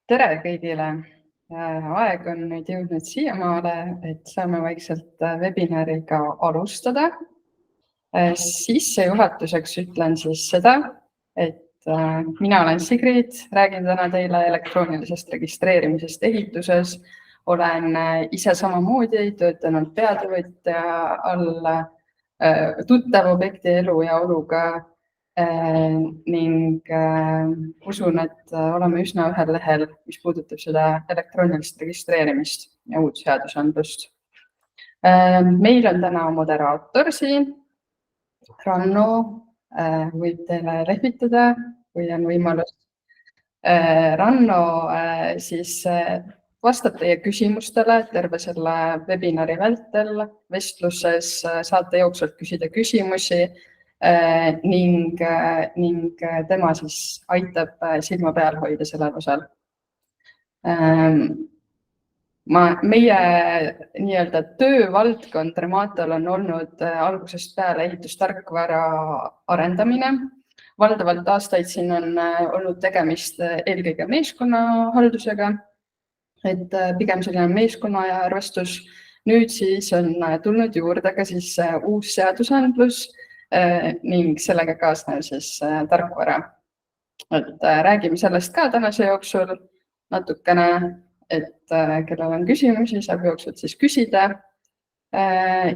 Tere kõigile! Aeg on nüüd jõudnud siiamaale, et saame vaikselt webinariga alustada. Sissejuhatuseks ütlen siis seda, et mina olen Sigrid, räägin täna teile elektroonilisest registreerimisest ehituses. Olen ise samamoodi töötanud peatöötaja all, tuttav objekti elu ja oluga ning usun, et oleme üsna ühel lehel, mis puudutab seda elektroonilist registreerimist ja uut seadusandlust. Meil on täna moderaator siin. Ranno võib teile lehvitada, kui on võimalus. Ranno siis vastab teie küsimustele terve selle webinari vältel. Vestluses saate jooksvalt küsida küsimusi ning tema siis aitab silma peal hoida sellel osal. Meie nii-öelda töövaldkond Rematol on olnud algusest peale ehitustarkvara arendamine. Valdavalt aastaid siin on olnud tegemist eelkõige meeskonnahaldusega, et pigem selline meeskonna ja arvestus. Nüüd siis on tulnud juurde ka siis uus seadusandlus ning sellega kaasnev siis tarkvara. Räägime sellest ka tänase jooksul natukene, et kellel on küsimusi, saab jooksvalt siis küsida.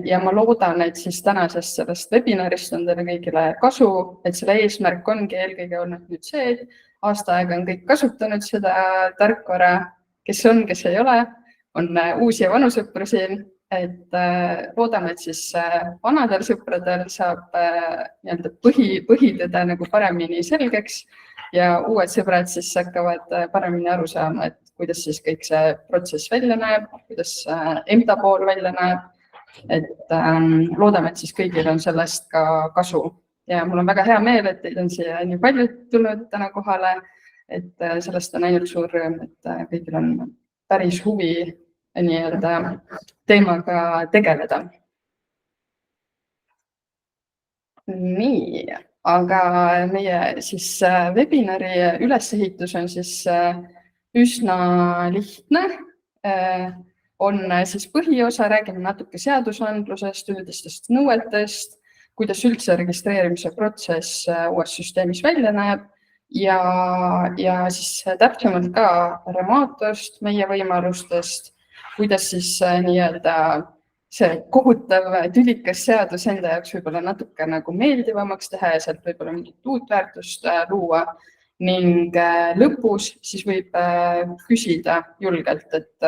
Ja ma loodan, et siis tänasest sellest webinarist on teile kõigile kasu, et selle eesmärk ongi eelkõige olnud nüüd see, et aasta aega on kõik kasutanud seda tarkvara, kes on, kes ei ole, on uusi ja vanu sõpru siin. Et loodame, et siis vanadel sõpradel saab põhitõde nagu paremini selgeks ja uued sõbrad siis hakkavad paremini aru saama, et kuidas siis kõik see protsess välja näeb, kuidas EMTA pool välja näeb. Et loodame, et siis kõigil on sellest ka kasu. Ja mul on väga hea meel, et teid on siia nii palju tulnud täna kohale, et sellest on ainult suur rõõm, et kõigil on päris huvi nii-öelda teemaga tegeleda. Nii, aga meie siis webinari ülesehitus on siis üsna lihtne. On siis põhiosa, räägime natuke seadusandlusest, üldistest nõuetest, kuidas üldse registreerimise protsess uues süsteemis välja näeb ja siis täpsemalt ka Rematost, meie võimalustest, kuidas siis nii-öelda see kohutav tülikas seadus enda jaoks võib-olla natuke nagu meeldivamaks teha ja sealt võib-olla mingit uut väärtust luua. Ning lõpus siis võib küsida julgelt, et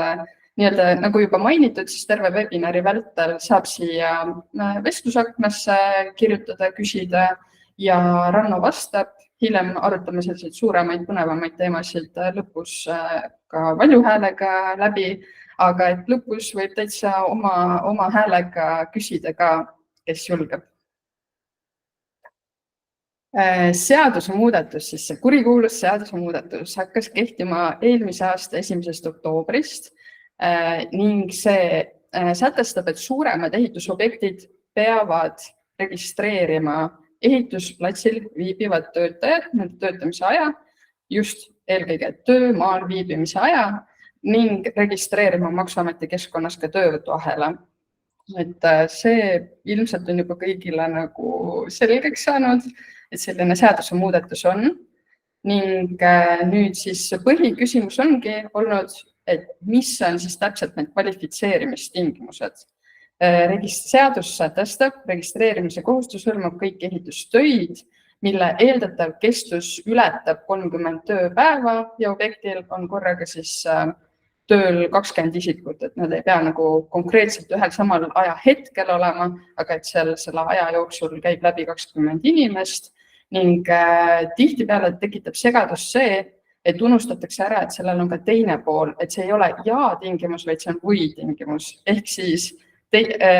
nii-öelda nagu juba mainitud, siis terve webinari vältel saab siia vestlusaknasse kirjutada, küsida ja Ranno vastab. Hiljem arutame selliseid suuremaid, põnevamaid teemasid lõpus ka valjuhäälega läbi, aga et lõpus võib täitsa oma häälega küsida ka, kes julgeb. Seadusemuudatus, siis see kurikuulus seadusemuudatus hakkas kehtima eelmise aasta 1. oktoobrist ning see sätestab, et suuremad ehitusobjektid peavad registreerima ehitusplatsil viibivad töötajad, nende töötamise aja, just eelkõige töömaal viibimise aja ning registreerima Maksuameti keskkonnas ka töövõtuahela. Et see ilmselt on juba kõigile nagu selgeks saanud, et selline seadusemuudatus on. Ning nüüd siis põhiküsimus ongi olnud, et mis on siis täpselt need kvalifitseerimistingimused. Seadus sätestab, registreerimise kohustus hõlmab kõik ehitustöid, mille eeldatav kestus ületab 30 tööpäeva ja objektil on korraga siis tööl 20 isikut, et nad ei pea nagu konkreetselt ühel samal ajahetkel olema, aga et selle aja jooksul käib läbi 20 inimest ning tihtipeale tekitab segadust see, et unustatakse ära, et sellel on ka teine pool, et see ei ole ja-tingimus, vaid see on või-tingimus. Ehk siis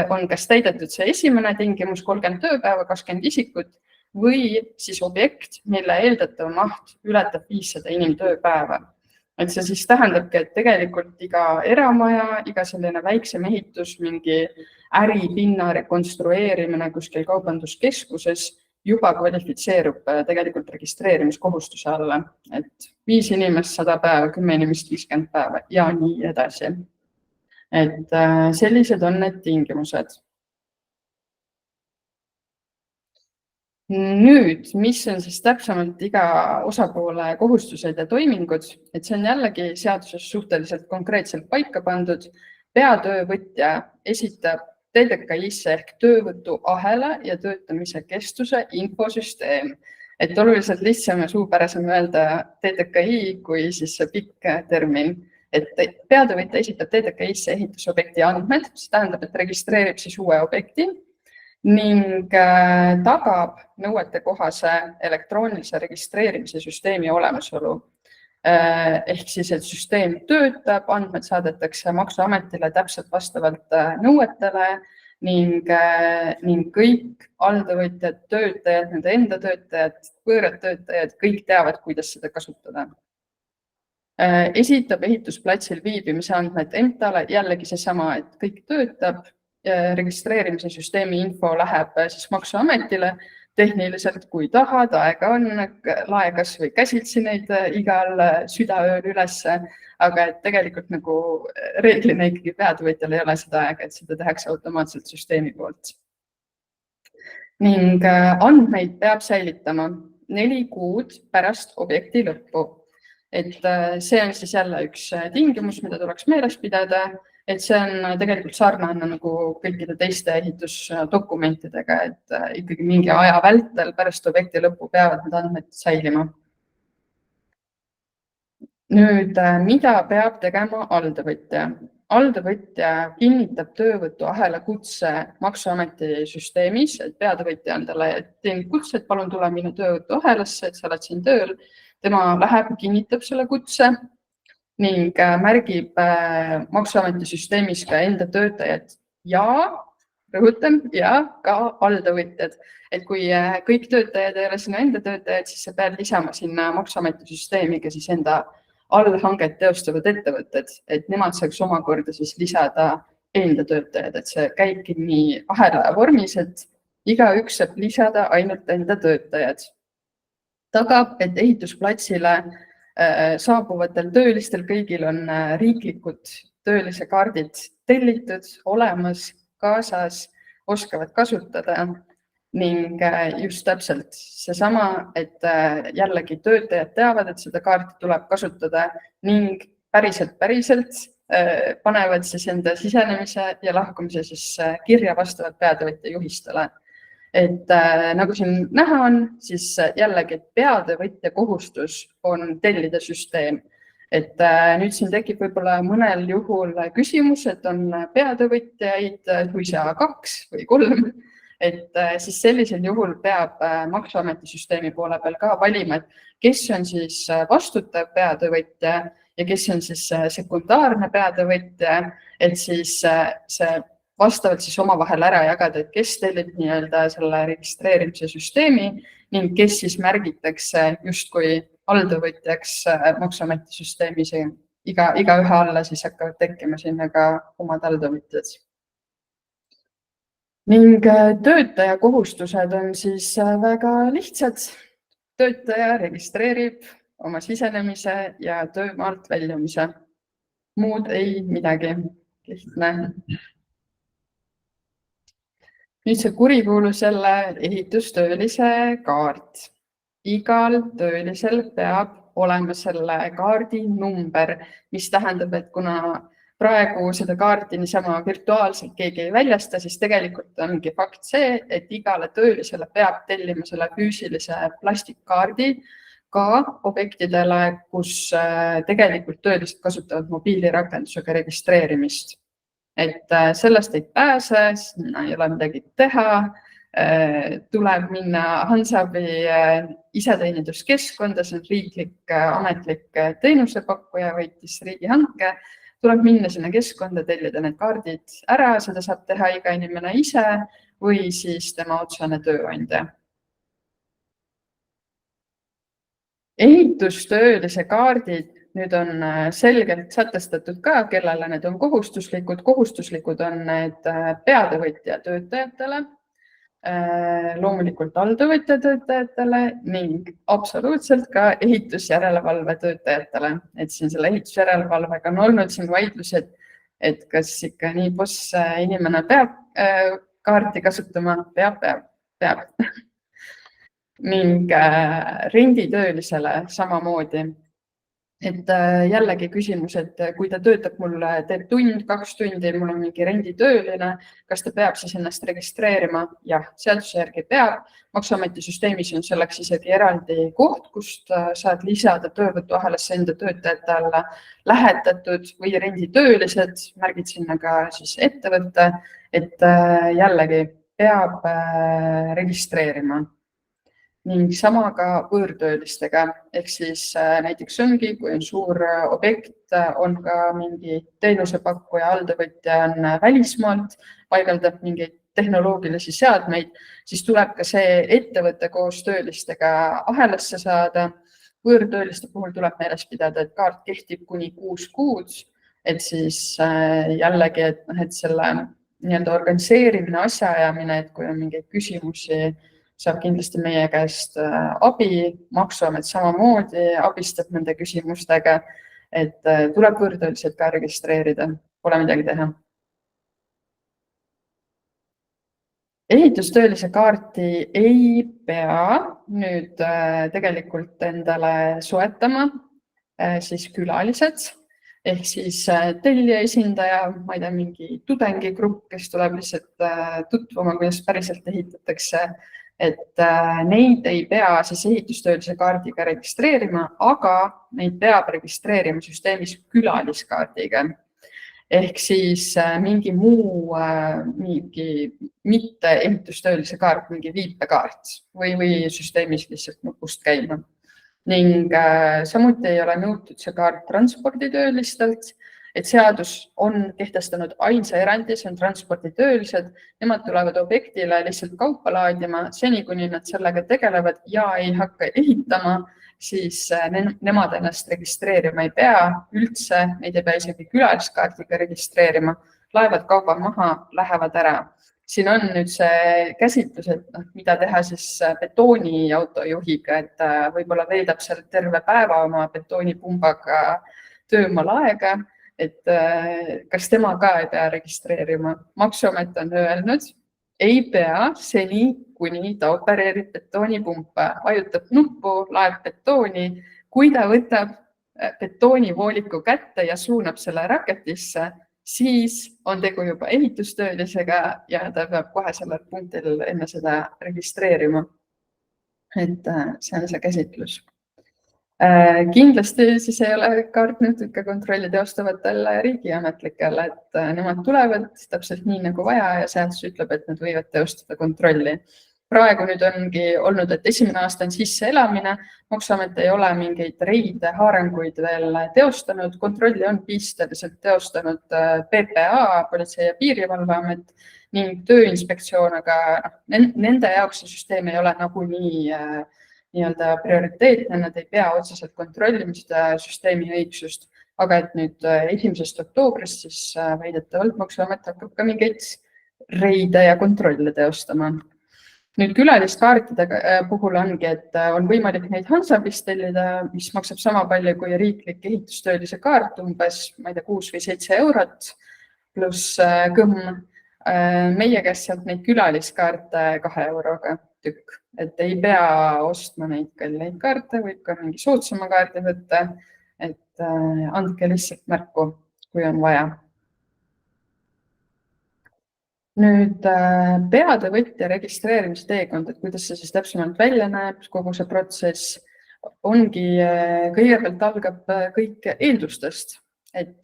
on kas täidetud see esimene tingimus 30 tööpäeva, 20 isikut või siis objekt, mille eeldatav maht ületab 500 inimtööpäeva. Et see siis tähendabki, et tegelikult iga eramaja, iga selline väiksem ehitus, mingi äripinna rekonstrueerimine kuskil kaubanduskeskuses juba kvalifitseerub tegelikult registreerimiskohustuse alla, et 5 inimest 100 päeva, 10 inimest 50 päeva ja nii edasi. Et sellised on need tingimused. Nüüd, mis on siis täpsemalt iga osapoole kohustused ja toimingud, et see on jällegi seaduses suhteliselt konkreetselt paika pandud. Peatöövõtja esitab TTKI-sse ehk töövõtuahela ja töötamise kestuse infosüsteem. Et oluliselt lihtsam ja suupärasem öelda TTKI kui siis see pikk termin. Et peatöövõtja esitab TTKI-sse ehitusobjekti andmed, mis tähendab, et registreerib siis uue objekti ning tagab nõuetekohase elektroonilise registreerimise süsteemi olemasolu. Ehk siis, et süsteem töötab, andmed saadetakse Maksuametile täpselt vastavalt nõuetele ning kõik alltöövõtjad, töötajad, nende enda töötajad, võõrad töötajad, kõik teavad, kuidas seda kasutada. Esitab ehitusplatsil viibimise andmed EMTA-le, jällegi seesama, et kõik töötab. Registreerimise süsteemi info läheb siis Maksuametile tehniliselt, kui tahad, aega on, lae kas või käsitsi neid igal südaööl ülesse, aga et tegelikult nagu reeglina ikkagi peatöövõtjal ei ole seda aega, et seda tehakse automaatselt süsteemi poolt. Ning andmeid peab säilitama 4 kuud pärast objekti lõppu. Et see on siis jälle üks tingimus, mida tuleks meeles pidada. Et see on tegelikult sarnane nagu kõikide teiste ehitusdokumentidega, et ikkagi mingi aja vältel pärast objekti lõppu peavad need andmed säilima. Nüüd, mida peab tegema alltöövõtja? Alltöövõtja kinnitab töövõtuahela kutse Maksuameti süsteemis, et peatöövõtja on talle teinud kutse, et palun tule minu töövõtuahelasse, et sa oled siin tööl. Tema läheb, kinnitab selle kutse ning märgib Maksuameti süsteemis ka enda töötajad ja, rõhutan, ja ka alltöövõtjad. Et kui kõik töötajad ei ole sinu enda töötajad, siis sa pead lisama sinna Maksuameti süsteemi ka siis enda allhanget teostavad ettevõtted, et nemad saaks omakorda siis lisada enda töötajad, et see käibki nii ahela vormis, et igaüks saab lisada ainult enda töötajad. Tagab, et ehitusplatsile saabuvatel töölistel kõigil on riiklikud töölise kaardid tellitud, olemas, kaasas, oskavad kasutada ning just täpselt seesama, et jällegi töötajad teavad, et seda kaarti tuleb kasutada ning päriselt panevad siis enda sisenemise ja lahkumise siis kirja vastavalt peatöövõtja juhistele. Et nagu siin näha on, siis jällegi peatöövõtja kohustus on tellida süsteem. Et nüüd siin tekib võib-olla mõnel juhul küsimus, et on peatöövõtjaid kui see 2 või 3, et siis sellisel juhul peab Maksuameti süsteemi poole peal ka valima, et kes on siis vastutav peatöövõtja ja kes on siis sekundaarne peatöövõtja, et siis see vastavalt siis omavahel ära jagada, et kes tellib nii-öelda selle registreerimise süsteemi ning kes siis märgitakse justkui alltöövõtjaks Maksuameti süsteemis. Igaühe alla siis hakkavad tekkima sinna ka omad alltöövõtjad. Ning töötaja kohustused on siis väga lihtsad. Töötaja registreerib oma sisenemise ja töömaalt väljumise. Muud ei midagi. Lihtne. Nüüd see kurikuulus jälle ehitustöölise kaart. Igal töölisel peab olema selle kaardi number, mis tähendab, et kuna praegu seda kaarti niisama virtuaalselt keegi ei väljasta, siis tegelikult ongi fakt see, et igale töölisele peab tellima selle füüsilise plastikkaardi ka objektidele, kus tegelikult töölised kasutavad mobiilirakendusega registreerimist. Et sellest ei pääse, sinna ei ole midagi teha, tuleb minna Hansabi iseteeninduskeskkonda, see on riiklik ametlik teenusepakkuja, võitis riigihanke, tuleb minna sinna keskkonda, tellida need kaardid ära, seda saab teha iga inimene ise või siis tema otsene tööandja. Ehitustöölise kaardid nüüd on selgelt sätestatud ka, kellele need on kohustuslikud. Kohustuslikud on need peatöövõtja töötajatele. loomulikult alltöövõtja töötajatele ning absoluutselt ka ehitusjärelevalve töötajatele. Et siin selle ehitusjärelevalvega on olnud siin vaidlused, et kas ikka nii boss inimene peab kaarti kasutama, peab. Ning renditöölisele samamoodi. Et jällegi küsimus, et kui ta töötab mul, teeb tund, 2 tundi, mul on mingi renditööline, kas ta peab siis ennast registreerima? Jah, seaduse järgi peab. Maksuameti süsteemis on selleks isegi eraldi koht, kust saad lisada töövõtuahelasse enda töötajate alla lähetatud või renditöölised, märgid sinna ka siis ettevõtte, et jällegi peab registreerima. Ning sama ka võõrtöölistega, ehk siis näiteks ongi, kui on suur objekt, on ka mingi teenusepakkuja, alltöövõtja on välismaalt, paigaldab mingeid tehnoloogilisi seadmeid, siis tuleb ka see ettevõte koos töölistega ahelasse saada. Võõrtööliste puhul tuleb meeles pidada, et kaart kehtib kuni 6 kuud, et siis jällegi, et selle nii-öelda organiseerimine, asjaajamine, et kui on mingeid küsimusi, saab kindlasti meie käest abi, maksuamet samamoodi abistab nende küsimustega, et tuleb võõrtöölised ka registreerida, pole midagi teha. Ehitustöölise kaarti ei pea nüüd tegelikult endale soetama siis külalised, ehk siis tellija esindaja, ma ei tea, mingi tudengigrupp, kes tuleb lihtsalt tutvuma, kuidas päriselt ehitatakse, et neid ei pea siis ehitustöölise kaardiga registreerima, aga neid peab registreerima süsteemis külaliskaardiga. Ehk siis mingi muu, mingi mitte ehitustöölise kaart, mingi viipekaart või süsteemis lihtsalt nupust käima. Ning samuti ei ole nõutud see kaart transporditöölistelt, et seadus on kehtestanud ainsa erandi, see on transporditöölised, nemad tulevad objektile lihtsalt kaupa laadima, seni kuni nad sellega tegelevad ja ei hakka ehitama, siis nemad ennast registreerima ei pea üldse, neid ei pea isegi külaliskaardiga registreerima, laevad kauba maha, lähevad ära. Siin on nüüd see käsitlus, et mida teha siis betooniautojuhiga, et võib-olla veedab seal terve päeva oma betoonipumbaga töömaal aega, et kas tema ka ei pea registreerima. Maksuamet on öelnud, ei pea seni, kuni ta opereerib betoonipumpa, vajutab nuppu, laeb betooni, kui ta võtab betoonivooliku kätte ja suunab selle raketisse, siis on tegu juba ehitustöölisega ja ta peab kohe sellel punktil enne seda registreerima. Et see on see käsitlus. Kindlasti siis ei ole kaart nõutud ka kontrolli teostavatel riigiametlikel, et nemad tulevad täpselt nii nagu vaja ja seadus ütleb, et nad võivad teostada kontrolli. Praegu nüüd ongi olnud, et esimene aasta on sisseelamine, maksuamet ei ole mingeid reide, haaranguid veel teostanud, kontrolli on pisteliselt teostanud PPA, Politsei- ja Piirivalveamet ning Tööinspektsioon, aga nende jaoks see süsteem ei ole nagunii nii-öelda prioriteetne, nad ei pea otseselt kontrollima seda süsteemi õigsust, aga et nüüd 1. oktoobrist siis väidetavalt maksuamet hakkab ka mingeid reide ja kontrolle teostama. Nüüd külaliskaartide puhul ongi, et on võimalik neid Hansabist tellida, mis maksab sama palju kui riiklik ehitustöölise kaart, umbes 6 või 7 eurot pluss kõmm. Meie käest sealt neid külaliskaarte 2 euroga tükk, et ei pea ostma neid kalleid kaarte, võib ka mingi soodsama kaardi võtta, et andke lihtsalt märku, kui on vaja. Nüüd peatevõtja registreerimise teekond, et kuidas see siis täpsemalt välja näeb, kogu see protsess ongi, kõigepealt algab kõik eeldustest, et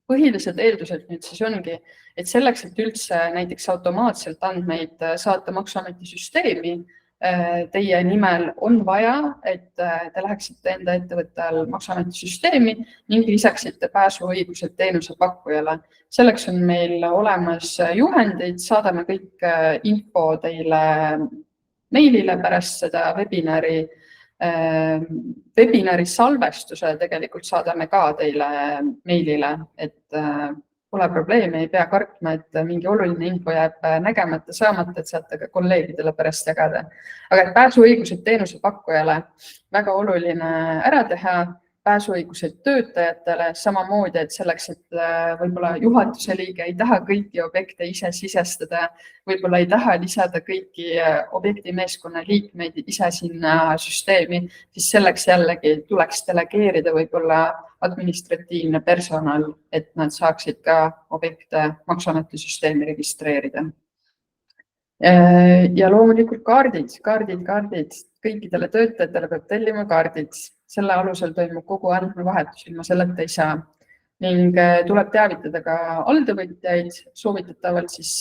põhilised eeldused nüüd siis ongi, et selleks, et üldse näiteks automaatselt andmeid saata maksuameti süsteemi, teie nimel on vaja, et te läheksite enda ettevõttel maksuameti süsteemi ning lisaksite pääsuõigused teenusepakkujale. Selleks on meil olemas juhendid, saadame kõik info teile meilile pärast seda webinari salvestuse tegelikult saadame ka teile meilile, et pole probleemi, ei pea kartma, et mingi oluline info jääb nägemata, saamata, et saate ka kolleegidele pärast jagada. Aga et pääsuõigused teenusepakkujale väga oluline ära teha, pääsuõigused töötajatele samamoodi, et selleks, et võib-olla juhatuse liige ei taha kõiki objekte ise sisestada, võib-olla ei taha lisada kõiki objekti meeskonna liikmeid ise sinna süsteemi, siis selleks jällegi tuleks delegeerida võib-olla administratiivne personal, et nad saaksid ka objekte Maksuameti süsteemi registreerida. Ja loomulikult kaardid, kõikidele töötajatele peab tellima kaardid. Selle alusel toimub kogu andmevahetus, ilma selleta ei saa. Ning tuleb teavitada ka alltöövõtjaid, soovitatavalt siis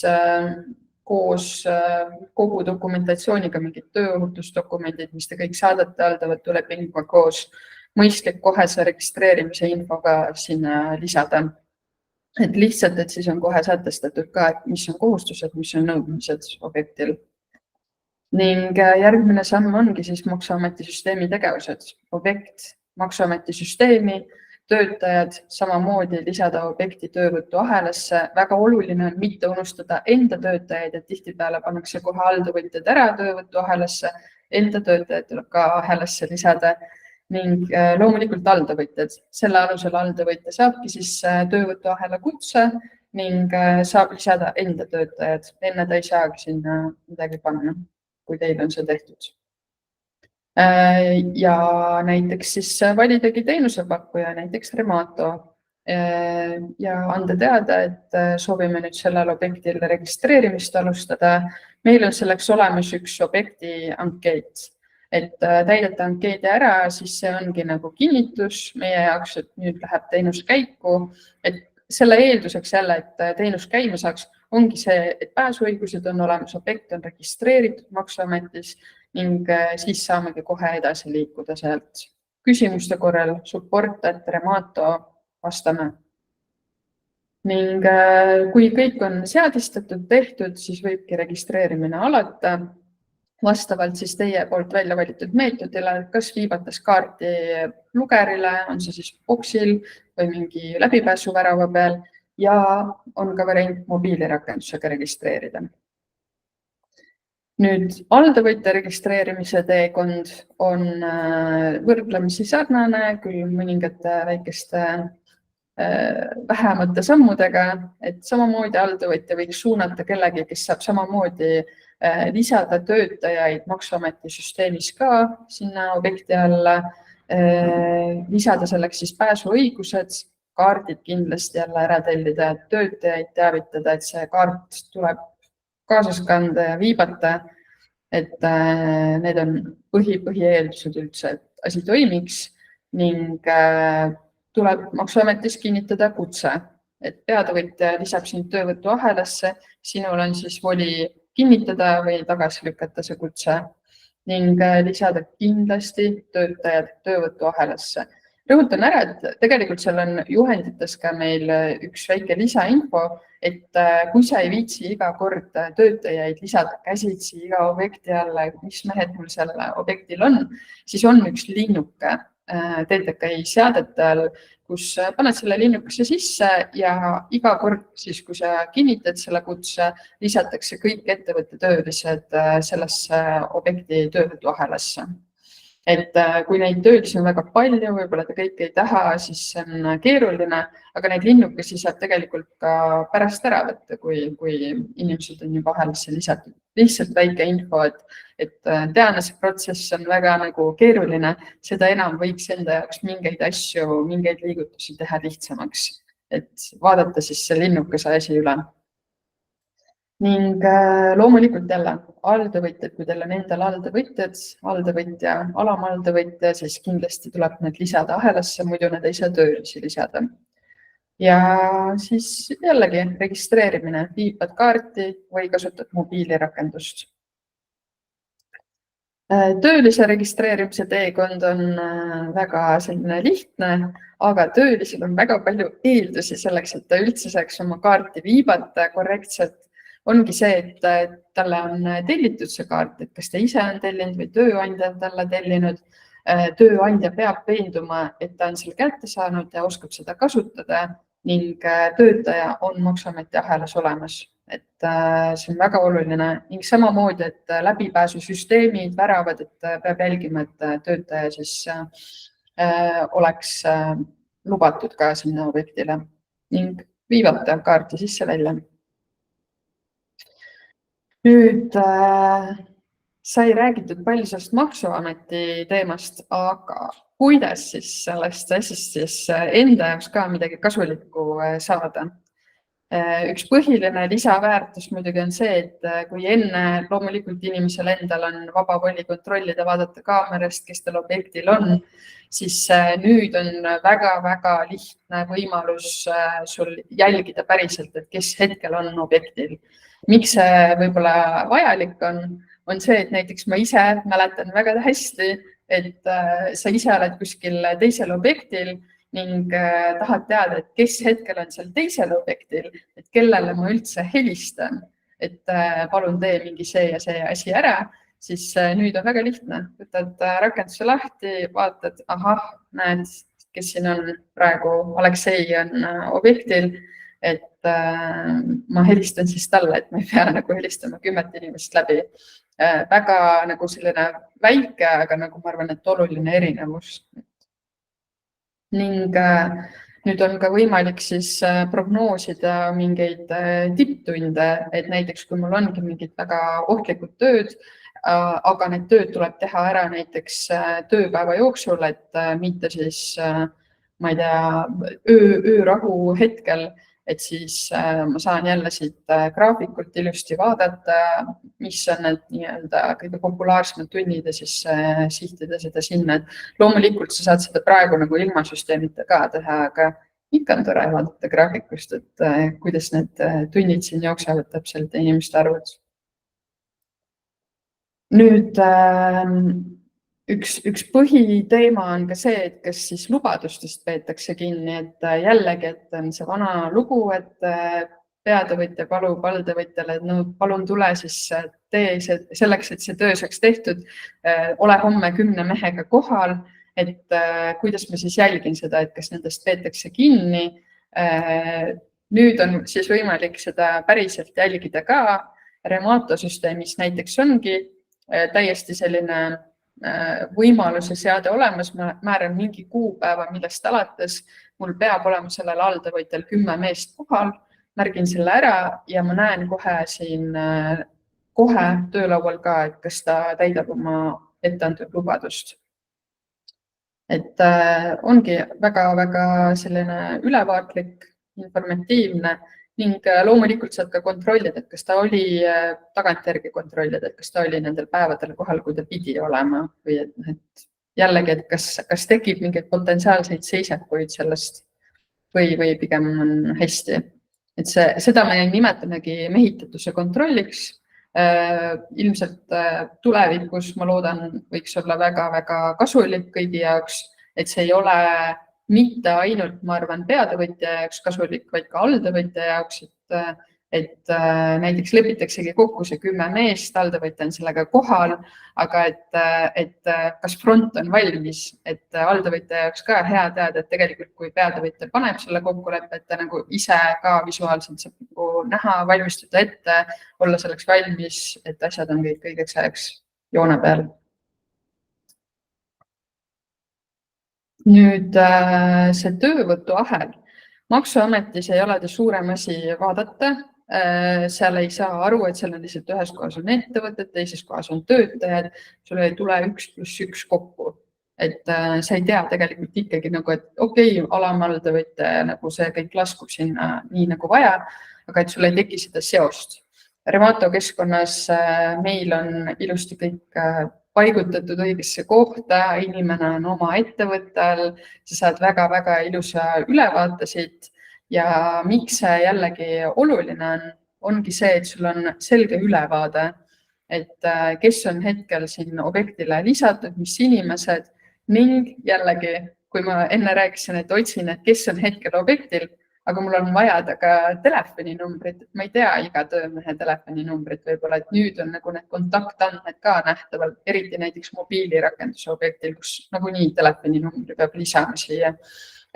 koos kogu dokumentatsiooniga mingid tööohutusdokumendid, mis te kõik saadate alltöövõtulepinguga koos, mõistlik kohese registreerimise infoga sinna lisada. Et lihtsalt, et siis on kohe sätestatud ka, et mis on kohustused, mis on nõudmised objektil. Ning järgmine samm ongi siis Maksuameti süsteemi tegevused. Objekt Maksuameti süsteemi, töötajad samamoodi lisada objekti töövõtuahelasse. Väga oluline on mitte unustada enda töötajaid, et tihtipeale pannakse kohe alltöövõtjad ära töövõtuahelasse. Enda töötajad tuleb ka ahelasse lisada. Ning loomulikult alltöövõtjad. Selle alusel alltöövõtja saabki siis töövõtuahela kutse ning saab lisada enda töötajad. Enne ta ei saagi sinna midagi panna, kui teil on see tehtud. Ja näiteks siis validagi teenusepakkuja, näiteks Remato ja anda teada, et soovime nüüd sellel objektil registreerimist alustada. Meil on selleks olemas üks objekti ankeet. Et täidete ankeedi ära, siis see ongi nagu kinnitus meie jaoks, et nüüd läheb teenus käiku. Et selle eelduseks jälle, et teenus käima saaks, ongi see, et pääsuõigused on olemas, objekt on registreeritud Maksuametis ning siis saamegi kohe edasi liikuda sealt. Küsimuste korral support, et Remato vastame. Ning kui kõik on seadistatud, tehtud, siis võibki registreerimine alata. Vastavalt siis teie poolt välja valitud meetodile, kas viibates kaarti lugerile, on see siis boksil või mingi läbipääsuvärava peal ja on ka variant mobiilirakendusega registreerida. Nüüd alltöövõtja registreerimise teekond on võrdlemisi sarnane, küll mõningate väikeste vähemate sammudega, et samamoodi alltöövõtja võiks suunata kellegi, kes saab samamoodi lisada töötajaid Maksuameti süsteemis ka sinna objekti alla, lisada selleks siis pääsuõigused, kaardid kindlasti jälle ära tellida, töötajaid teavitada, et see kaart tuleb kaasas kanda ja viibata, et need on põhieeldused üldse, et asi toimiks ning tuleb Maksuametis kinnitada kutse, et peatöövõtja lisab sind töövõtuahelasse, sinul on siis voli kinnitada või tagasi lükata see kutse ning lisada kindlasti töötajad töövõtuahelasse. Rõhutan ära, et tegelikult seal on juhendites ka meil üks väike lisainfo, et kui sa ei viitsi iga kord töötajaid lisada käsitsi iga objekti alla, mis mehed mul seal objektil on, siis on üks linnuke TTK seadetel, kus paned selle linnukese sisse ja iga kord, siis, kui sa kinnitad selle kutse, lisatakse kõik ettevõtte töölised sellesse objekti töövõtuahelasse. Et kui neid töölisi on väga palju, võib-olla te kõik ei taha, siis see on keeruline, aga neid linnukesi saab tegelikult ka pärast ära võtta, kui inimesed on juba ahelasse lisatud. Lihtsalt väike info, et tean, see protsess on väga nagu keeruline, seda enam võiks enda jaoks mingeid asju, mingeid liigutusi teha lihtsamaks, et vaadata siis see linnukese asi üle. Ning loomulikult jälle alltöövõtjad, kui teil on endal alltöövõtjad, alltöövõtja, alamalltöövõtja, siis kindlasti tuleb need lisada ahelasse, muidu need ei saa töölisi lisada. Ja siis jällegi registreerimine, viipad kaarti või kasutad mobiilirakendust. Töölise registreerimise teekond on väga selline lihtne, aga töölisel on väga palju eeldusi selleks, et ta üldse saaks oma kaarti viibata korrektselt. Ongi see, et talle on tellitud see kaart, et kas ta ise on tellinud või tööandja on talle tellinud. Tööandja peab veenduma, et ta on selle kätte saanud ja oskab seda kasutada ning töötaja on Maksuameti ahelas olemas. Et see on väga oluline ning samamoodi, et läbipääsusüsteemid, väravad, et peab jälgima, et töötaja siis oleks lubatud ka sinna objektile ning viivata kaarti sisse-välja. Nüüd sai räägitud palju sellest Maksuameti teemast, aga kuidas siis sellest asjast siis enda jaoks ka midagi kasulikku saada? Üks põhiline lisaväärtus muidugi on see, et kui enne loomulikult inimesel endal on vaba voli kontrollida, vaadata kaamerast, kes tal objektil on, siis nüüd on väga-väga lihtne võimalus sul jälgida päriselt, et kes hetkel on objektil. Miks see võib-olla vajalik on see, et näiteks ma ise mäletan väga hästi, et sa ise oled kuskil teisel objektil ning tahad teada, et kes hetkel on seal teisel objektil, et kellele ma üldse helistan, et palun tee mingi see ja see asi ära, siis nüüd on väga lihtne. Võtad rakenduse lahti, vaatad, ahah, näed, kes siin on praegu, Aleksei on objektil, et ma helistan siis talle, et ma ei pea nagu helistama 10 inimest läbi. Väga nagu selline väike, aga nagu ma arvan, et oluline erinevus. Ning nüüd on ka võimalik siis prognoosida mingeid tipptunde, et näiteks kui mul ongi mingid väga ohtlikud tööd, aga need tööd tuleb teha ära näiteks tööpäeva jooksul, et mitte siis, ma ei tea, öörahu hetkel, et siis ma saan jälle siit graafikult ilusti vaadata, mis on need nii-öelda kõige populaarsemad tunnid ja siis sihtida seda sinna. Loomulikult sa saad seda praegu nagu ilma süsteemita ka teha, aga ikka on tore vaadata graafikust, et kuidas need tunnid siin jooksevad täpselt inimeste arvud. Nüüd üks põhiteema on ka see, et kas siis lubadustest peetakse kinni, et jällegi, et on see vana lugu, et peatöövõtja palub alltöövõtjale, et no palun tule siis tee selleks, et see töö saaks tehtud, ole homme 10 mehega kohal, et kuidas ma siis jälgin seda, et kas nendest peetakse kinni. Nüüd on siis võimalik seda päriselt jälgida ka. Remato süsteemis näiteks ongi täiesti selline võimaluse seade olemas, ma määran mingi kuupäeva, millest alates mul peab olema sellel alltöövõtjal 10 meest kohal, märgin selle ära ja ma näen kohe siin töölaual ka, et kas ta täidab oma etteantud lubadust. Et ongi väga-väga selline ülevaatlik, informatiivne ning loomulikult saad ka kontrollida, et kas ta oli tagantjärgi kontrollida, et kas ta oli nendel päevadel kohal, kui ta pidi olema või et jällegi, et kas tekib mingeid potentsiaalseid seisakuid sellest või pigem on hästi. Et seda me nimetamegi mehitatuse kontrolliks. Ilmselt tulevikus, ma loodan, võiks olla väga-väga kasulik kõigi jaoks, et see ei ole mitte ainult, ma arvan, peatöövõtja jaoks kasulik, vaid ka alltöövõtja jaoks, et näiteks lepitaksegi kokku see 10 meest, alltöövõtja on sellega kohal, aga et kas front on valmis, et alltöövõtja jaoks ka hea teada, et tegelikult kui peatöövõtja paneb selle kokkuleppe, et ta nagu ise ka visuaalselt saab nagu näha, valmistuda ette, olla selleks valmis, et asjad on kõik õigeks ajaks joone peal. Nüüd see töövõtuahel. Maksuametis ei ole ta suurem asi vaadata. Seal ei saa aru, et seal on lihtsalt ühes kohas on ettevõtted, teises kohas on töötajad. Sul ei tule 1+1 kokku. Et sa ei tea tegelikult ikkagi nagu, et okei, alamalltöövõtja nagu see kõik laskub sinna nii nagu vaja, aga et sul ei teki seda seost. Remato keskkonnas meil on ilusti kõik paigutatud õigesse kohta, inimene on oma ettevõttel, sa saad väga-väga ilusa ülevaate siit ja miks see jällegi oluline ongi see, et sul on selge ülevaade, et kes on hetkel siin objektile lisatud, mis inimesed ning jällegi, kui ma enne rääkisin, et otsin, et kes on hetkel objektil, aga mul on vaja ka telefoninumbrit, et ma ei tea iga töömehe telefoninumbrit võib-olla, et nüüd on nagu need kontaktandmed ka nähtavalt, eriti näiteks mobiilirakenduse objektil, kus nagunii telefoninumbri peab lisama siia.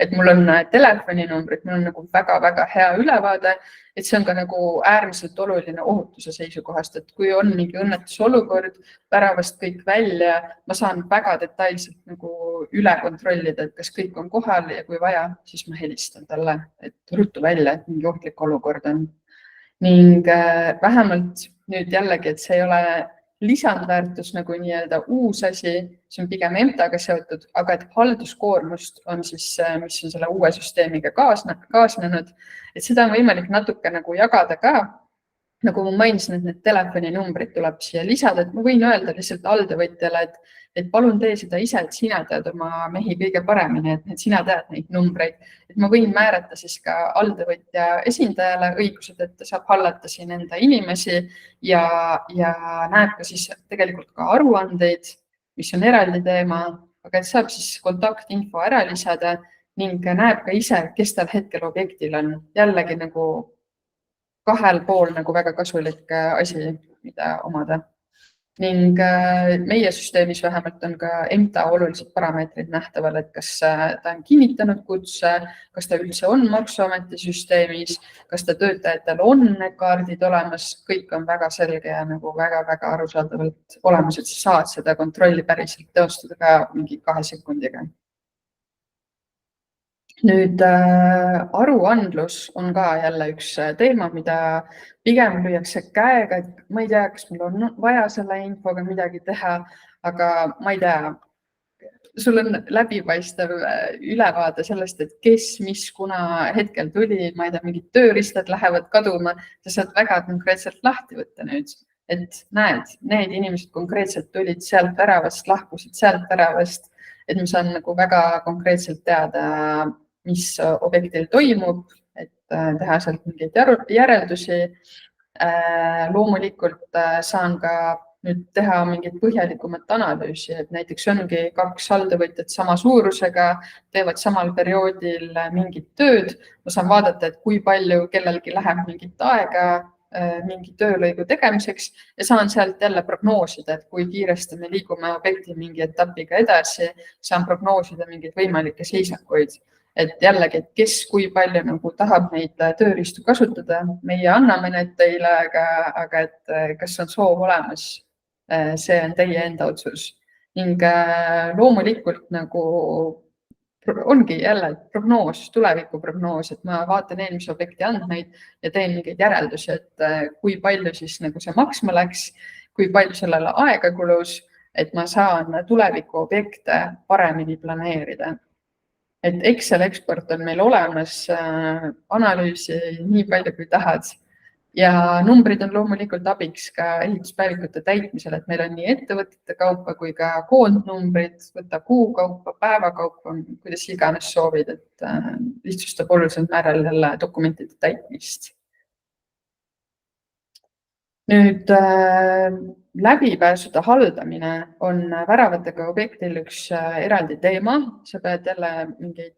et mul on telefoninumbrid, mul on nagu väga-väga hea ülevaade, et see on ka nagu äärmiselt oluline ohutuse seisukohast, et kui on mingi õnnetusolukord, väravast kõik välja, ma saan väga detailselt nagu üle kontrollida, et kas kõik on kohal ja kui vaja, siis ma helistan talle, et ruttu välja, et mingi ohtlik olukord on. Ning vähemalt nüüd jällegi, et see ei ole lisandväärtus nagu nii-öelda uus asi, see on pigem EMTA-ga seotud, aga et halduskoormust on siis, mis on selle uue süsteemiga kaasnenud, et seda on võimalik natuke nagu jagada ka. Nagu ma mainisin, et need telefoninumbrid tuleb siia lisada, et ma võin öelda lihtsalt alltöövõtjale, et palun tee seda ise, et sina tead oma mehi kõige paremini, et sina tead neid numbreid. Et ma võin määrata siis ka alltöövõtja esindajale õigused, et ta saab hallata siin enda inimesi ja näeb ka siis tegelikult ka aruandeid, mis on eraldi teema, aga et saab siis kontaktinfo ära lisada ning näeb ka ise, kes tal hetkel objektil on. Jällegi nagu kahel pool nagu väga kasulik asi, mida omada. Ning meie süsteemis vähemalt on ka EMTA olulised parameetrid nähtaval, et kas ta on kinnitanud kutse, kas ta üldse on Maksuameti süsteemis, kas ta töötajatel on need kaardid olemas, kõik on väga selge ja nagu väga-väga arusaadavalt olemas, et sa saad seda kontrolli päriselt teostada ka mingi 2 sekundiga. Nüüd aruandlus on ka jälle üks teema, mida pigem lüüakse käega, et ma ei tea, kas mul on vaja selle infoga midagi teha, aga ma ei tea, sul on läbipaistev ülevaade sellest, et kes, mis, kuna hetkel tuli, ma ei tea, mingid tööriistad lähevad kaduma, sa saad väga konkreetselt lahti võtta nüüd, et näed, need inimesed konkreetselt tulid sealt väravast, lahkusid sealt väravast, et ma saan nagu väga konkreetselt teada, mis objektil toimub, et teha sealt mingeid järeldusi. Loomulikult saan ka nüüd teha mingit põhjalikumat analüüsi, et näiteks ongi 2 alltöövõtjat sama suurusega, teevad samal perioodil mingit tööd. Ma saan vaadata, et kui palju kellelgi läheb mingit aega mingi töölõigu tegemiseks ja saan sealt jälle prognoosida, et kui kiiresti me liigume objekti mingi etapiga edasi, saan prognoosida mingeid võimalikke seisakuid. Et jällegi, et kes kui palju nagu tahab neid tööriistu kasutada, meie anname need teile, aga et kas on soov olemas, see on teie enda otsus. Ning loomulikult nagu ongi jälle prognoos, tulevikuprognoos, et ma vaatan eelmise objekti andmeid ja teen mingeid järeldusi, et kui palju siis nagu see maksma läks, kui palju sellele aega kulus, et ma saan tuleviku objekte paremini planeerida. Et Excel eksport on meil olemas, analüüsi nii palju kui tahad ja numbrid on loomulikult abiks ka ehituspäevikute täitmisel, et meil on nii ettevõtete kaupa kui ka koondnumbrid, võtta kuu kaupa, päeva kaupa, kuidas iganes soovid, et lihtsustab oluliselt määral jälle dokumentide täitmist. Nüüd läbipääsude haldamine on väravatega objektil üks eraldi teema. Sa pead jälle mingeid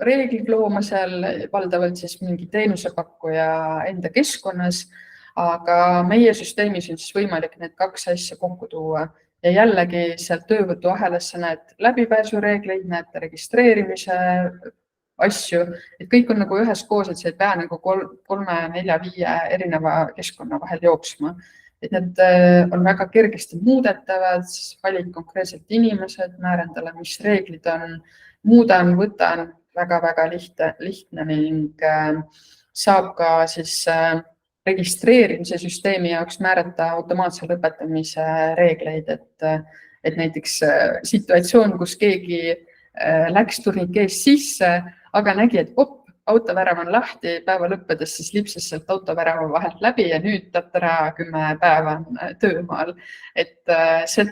reeglid looma seal, valdavalt siis mingi teenusepakkuja enda keskkonnas, aga meie süsteemis on siis võimalik need 2 asja kokku tuua. Ja jällegi sealt töövõtuahelas sa näed läbipääsureegleid, näed registreerimise asju, et kõik on nagu üheskoos, et sa ei pea nagu 3, 4, 5 erineva keskkonna vahel jooksma. Et need on väga kergesti muudetavad, valid konkreetselt inimesed, määran talle, mis reeglid on, muudan, võtan, väga-väga lihtne ning saab ka siis registreerimise süsteemi jaoks määrata automaatse lõpetamise reegleid, et näiteks situatsioon, kus keegi läks turnikeest sisse, aga nägi, et autovärav on lahti, päeva lõppedes siis lipsas sealt autovärava vahelt läbi ja nüüd tatara 10 päeva on töömaal. Et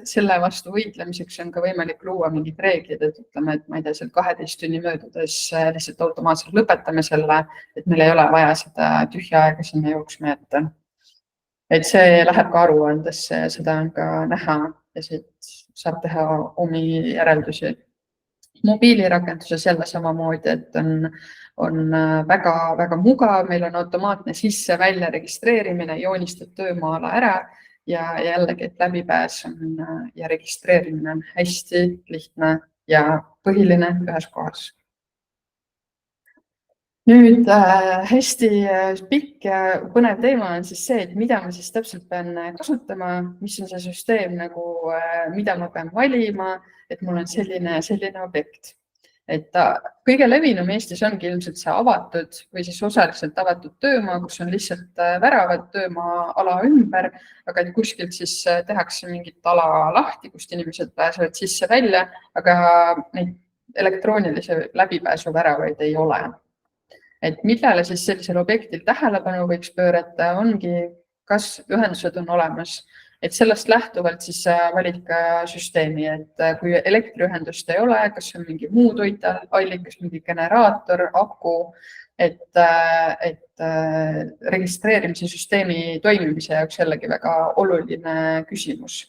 selle vastu võitlemiseks on ka võimalik luua mingid reeglid, et ütleme, et ma ei tea, seal 12 tunni möödudes lihtsalt automaatselt lõpetame selle, et meil ei ole vaja seda tühja aega sinna jooksma jätta. Et see läheb ka aruandesse ja seda on ka näha ja siit saab teha omi järeldusi. Mobiilirakenduses jälle samamoodi, et on väga-väga mugav, meil on automaatne sisse-välja registreerimine, joonistad töömaa-ala ära ja jällegi, et läbipääs ja registreerimine on hästi lihtne ja põhiline ühes kohas. Nüüd hästi pikk ja põnev teema on siis see, et mida ma siis täpselt pean kasutama, mis on see süsteem nagu, mida ma pean valima, et mul on selline objekt. Et kõige levinum Eestis ongi ilmselt see avatud või siis osaliselt avatud töömaa, kus on lihtsalt väravad töömaa ala ümber, aga et kuskilt siis tehakse mingit ala lahti, kust inimesed pääsevad sisse-välja, aga neid elektroonilise läbipääsu väravaid ei ole. Et millele siis sellisel objektil tähelepanu võiks pöörata, ongi, kas ühendused on olemas. Et sellest lähtuvalt siis valid ka süsteemi, et kui elektriühendust ei ole, kas on mingi muu toitallikas, mingi generaator, aku, et registreerimise süsteemi toimimise jaoks jällegi väga oluline küsimus.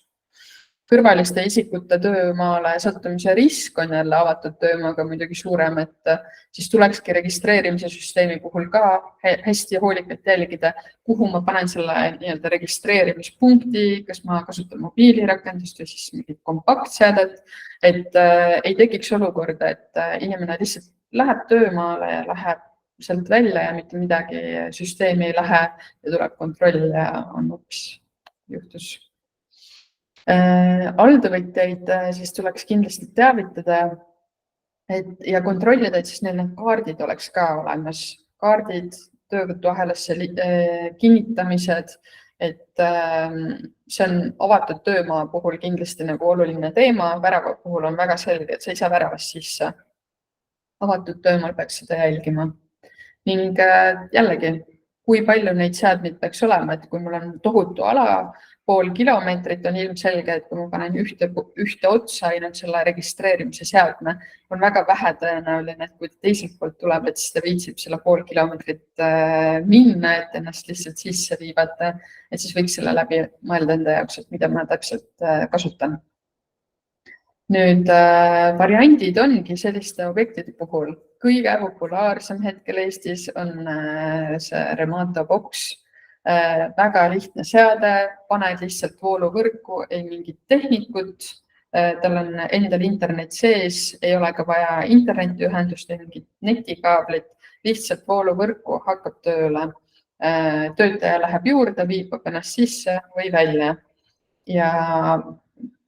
Kõrvaliste isikute töömaale sattumise risk on jälle avatud töömaaga muidugi suurem, et siis tulekski registreerimise süsteemi puhul ka hästi hoolikalt jälgida, kuhu ma panen selle registreerimispunkti, kas ma kasutan mobiilirakendust või siis mingit kompaktseadet, et ei tekiks olukorda, et inimene lihtsalt läheb töömaale ja läheb sealt välja ja mitte midagi süsteemi ei lähe ja tuleb kontroll ja on hoopis juhtus. Alltöövõtjaid siis tuleks kindlasti teavitada ja kontrollida, et siis neil need kaardid oleks ka olemas. Kaardid, töövõtuahelasse kinnitamised, et see on avatud töömaa puhul kindlasti nagu oluline teema. Värava puhul on väga selge, et sa ei saa väravast sisse. Avatud töömaal peaks seda jälgima. Ning jällegi, kui palju neid seadmeid peaks olema, et kui mul on tohutu ala, pool kilomeetrit, on ilmselge, et kui ma panen ühte otsa ainult selle registreerimise seadme, on väga vähe tõenäoline, et kui teiselt poolt tuleb, et siis ta viitsib selle pool kilomeetrit minna, et ennast lihtsalt sisse viibata, et siis võiks selle läbi mõelda enda jaoks, et mida ma täpselt kasutan. Nüüd variandid ongi selliste objektide puhul. Kõige populaarsem hetkel Eestis on see Remato Box. Väga lihtne seade, paned lihtsalt vooluvõrku, ei mingit tehnikut, tal on endal internet sees, ei ole ka vaja internetiühendust, ei mingit netikaablit, lihtsalt vooluvõrku hakkab tööle. Töötaja läheb juurde, viibab ennast sisse või välja. Ja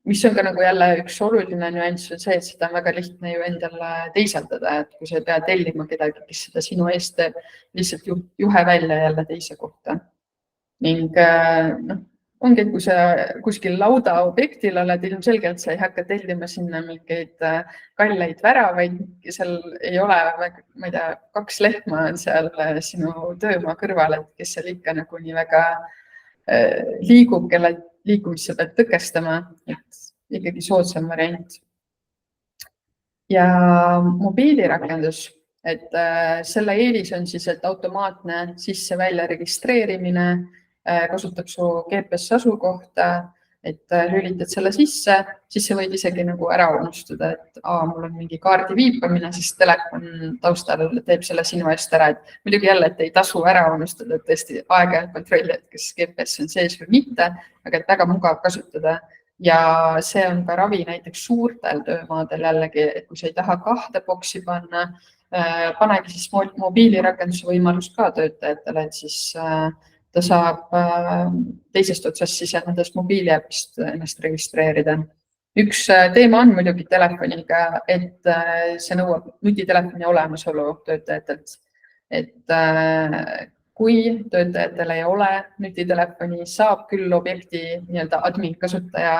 mis on ka nagu jälle üks oluline nüanss on see, et seda on väga lihtne ju endale teisaldada, et kui sa ei pea tellima kedagi, kes seda sinu eest teeb, lihtsalt juhe välja jälle teise kohta. Ning ongi, et kui sa kuskil lauda objektil oled, ilmselgelt sa ei hakka tellima sinna mingeid kalleid väravaid, seal ei ole, ma ei tea, 2 lehma on seal sinu töömaa kõrval, et kes seal ikka nagu nii väga liigub, kelle liikumist sa pead tõkestama, et ikkagi soodsam variant. Ja mobiilirakendus, et selle eelis on siis, et automaatne sisse-välja registreerimine, kasutab su GPS asukohta, et lülitad selle sisse, siis sa võid isegi nagu ära unustada, et mul on mingi kaardi viipamine, siis telefon taustal teeb selle sinu eest ära. Et muidugi jälle, et ei tasu ära unustada, et tõesti aeg-ajalt kontrolli, et kas GPS on sees või mitte, aga et väga mugav kasutada. Ja see on ka ravi näiteks suurtel töömaadel jällegi, et kui sa ei taha 2 boksi panna, panegi siis mobiilirakenduse võimalust ka töötajatele, et siis ta saab teisest otsast sisenedes mobiiliäpist ennast registreerida. Üks teema on muidugi telefoniga, et see nõuab nutitelefoni olemasolu töötajatelt. Et kui töötajatel ei ole nutitelefoni, saab küll objekti admin kasutaja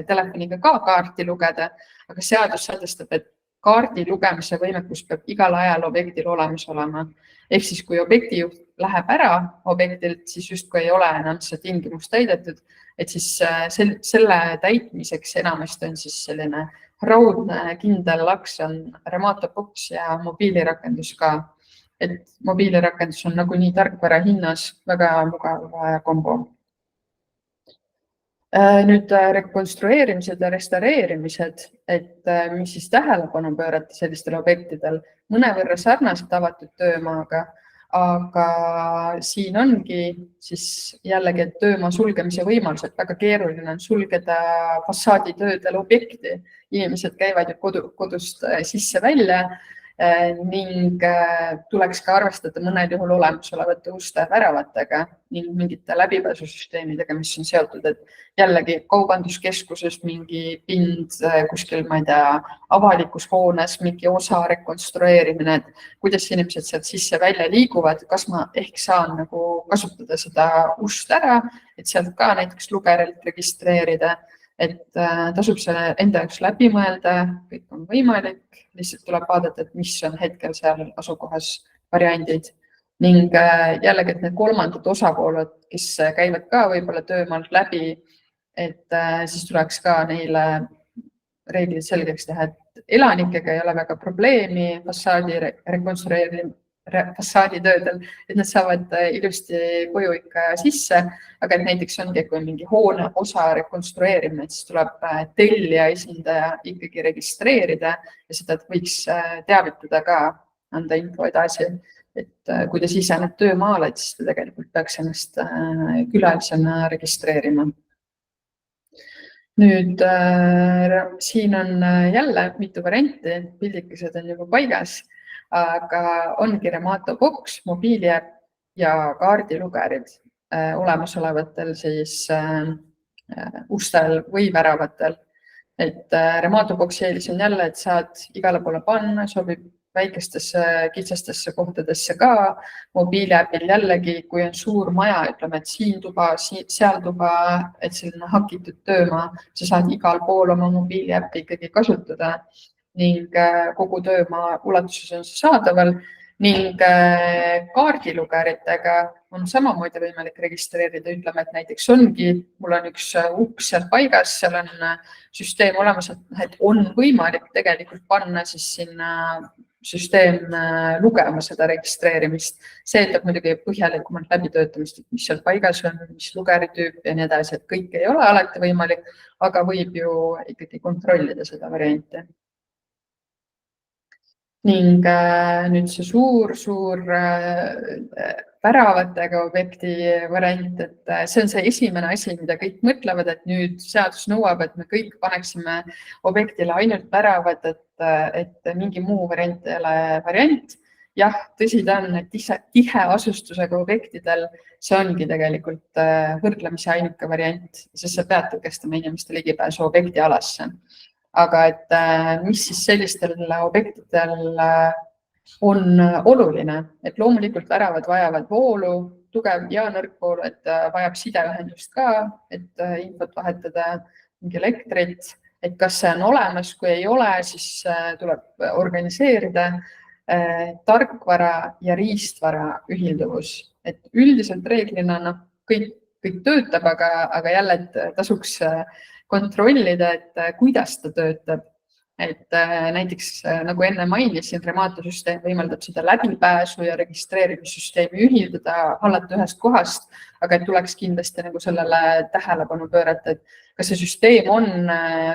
telefoniga ka kaarti lugeda, aga seadus sätestab, et kaardi lugemise võimekus peab igal ajal objektil olemas olema. Ehk siis, kui objektijuht läheb ära objektilt, siis justkui ei ole enam see tingimus täidetud, et siis selle täitmiseks enamasti on siis selline raudne kindel laks on Remato Box ja mobiilirakendus ka. Et mobiilirakendus on nagunii tarkvara hinnas väga mugav kombo. Nüüd rekonstrueerimised ja restaureerimised, et mis siis tähelepanu pöörata sellistel objektidel, mõnevõrra sarnaselt avatud töömaaga, aga siin ongi siis jällegi, et töömaa sulgemise võimalused, väga keeruline on sulgeda fassaaditöödel objekti. Inimesed käivad ju kodust sisse välja ning tuleks ka arvestada mõnel juhul olemasolevate uste väravatega ning mingite läbipääsusüsteemidega, mis on seotud, et jällegi kaubanduskeskuses mingi pind kuskil, ma ei tea, avalikus hoones mingi osa rekonstrueerimine, et kuidas inimesed sealt sisse-välja liiguvad, kas ma ehk saan nagu kasutada seda ust ära, et sealt ka näiteks lugerilt registreerida. Et tasub selle enda jaoks läbi mõelda, kõik on võimalik, lihtsalt tuleb vaadata, et mis on hetkel seal asukohas variandid. Ning jällegi, et need kolmandad osapooled, kes käivad ka võib-olla töömaalt läbi, et siis tuleks ka neile reeglid selgeks teha, et elanikega ei ole väga probleemi fassaaditöödel, et nad saavad ilusti koju ikka sisse, aga näiteks ongi, kui mingi hoone osa rekonstrueerimine, siis tuleb tellija esindaja ikkagi registreerida ja seda võiks teavitada ka, anda info edasi, et kui te sisened töömaale, siis te tegelikult peaks ennast külalisena registreerima. Nüüd siin on jälle mitu varianti, pildikesed on juba paigas, aga ongi Remato Box, mobiiliäpp ja kaardilugerid olemasolevatel siis ustel või väravatel. Et Remato Boxi eelis on jälle, et saad igale poole panna, sobib väikestesse kitsastesse kohtadesse ka. Mobiiliäpil jällegi, kui on suur maja, ütleme, et siin tuba, seal tuba, et selline hakitud töömaa, sa saad igal pool oma mobiiliäppi ikkagi kasutada ning kogu töömaa ulatuses on see saadaval ning kaardilugeritega on samamoodi võimalik registreerida, ütleme, et näiteks ongi, mul on üks uks seal paigas, seal on süsteem olemas, et on võimalik tegelikult panna siis sinna süsteem lugema seda registreerimist. See eeldab muidugi põhjalikumalt läbitöötamist, et mis seal paigas on, mis lugeritüüp ja nii edasi, et kõik ei ole alati võimalik, aga võib ju ikkagi kontrollida seda varianti. Ning nüüd see suur väravatega objekti variant, et see on see esimene asi, mida kõik mõtlevad, et nüüd seadus nõuab, et me kõik paneksime objektile ainult väravad, et mingi muu variant ei ole variant. Jah, tõsi ta on, et tihe asustusega objektidel see ongi tegelikult võrdlemisi ainuke variant, sest see peab tõkestama inimeste ligipääsu objektialasse. Aga et mis siis sellistel objektidel on oluline, et loomulikult väravad vajavad voolu, tugev ja nõrk voolu, et vajab sideühendust ka, et infot vahetada, mingi elektrit, et kas see on olemas, kui ei ole, siis tuleb organiseerida tarkvara ja riistvara ühilduvus, et üldiselt reeglina kõik töötab, aga jälle, et tasuks kontrollida, et kuidas ta töötab. Et näiteks nagu enne mainisin, Remato süsteem võimaldab seda läbipääsu ja registreerimissüsteemi ühildada, hallata ühest kohast, aga et tuleks kindlasti nagu sellele tähelepanu pöörata, et kas see süsteem on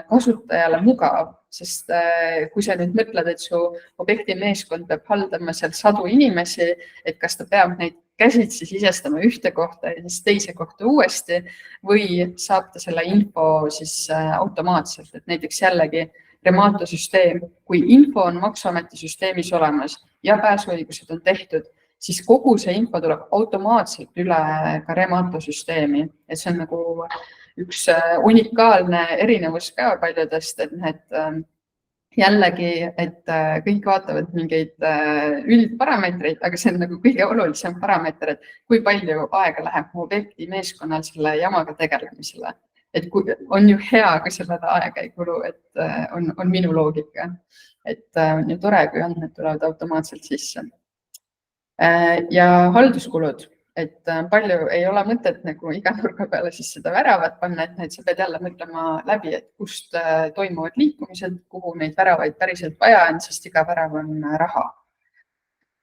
kasutajale mugav, sest kui sa nüüd mõtled, et su objekti meeskond peab haldama seal 100 inimesi, et kas ta peab neid käsitsi sisestama ühte kohta ja siis teise kohta uuesti või saab ta selle info siis automaatselt, et näiteks jällegi Remato süsteem, kui info on Maksuameti süsteemis olemas ja pääsuõigused on tehtud, siis kogu see info tuleb automaatselt üle ka Remato süsteemi. Et see on nagu üks unikaalne erinevus ka paljudest, et jällegi, et kõik vaatavad mingeid üldparameetreid, aga see on nagu kõige olulisem parameeter, et kui palju aega läheb mu objekti meeskonnal selle jamaga tegelemisele. Et on ju hea, kui sellele aega ei kulu, et on minu loogika. Et on ju tore, kui andmed tulevad automaatselt sisse. Ja halduskulud, et palju ei ole mõtet nagu iga nurga peale siis seda väravat panna, et sa pead jälle mõtlema läbi, et kust toimuvad liikumised, kuhu neid väravaid päriselt vaja on, sest iga värav on raha.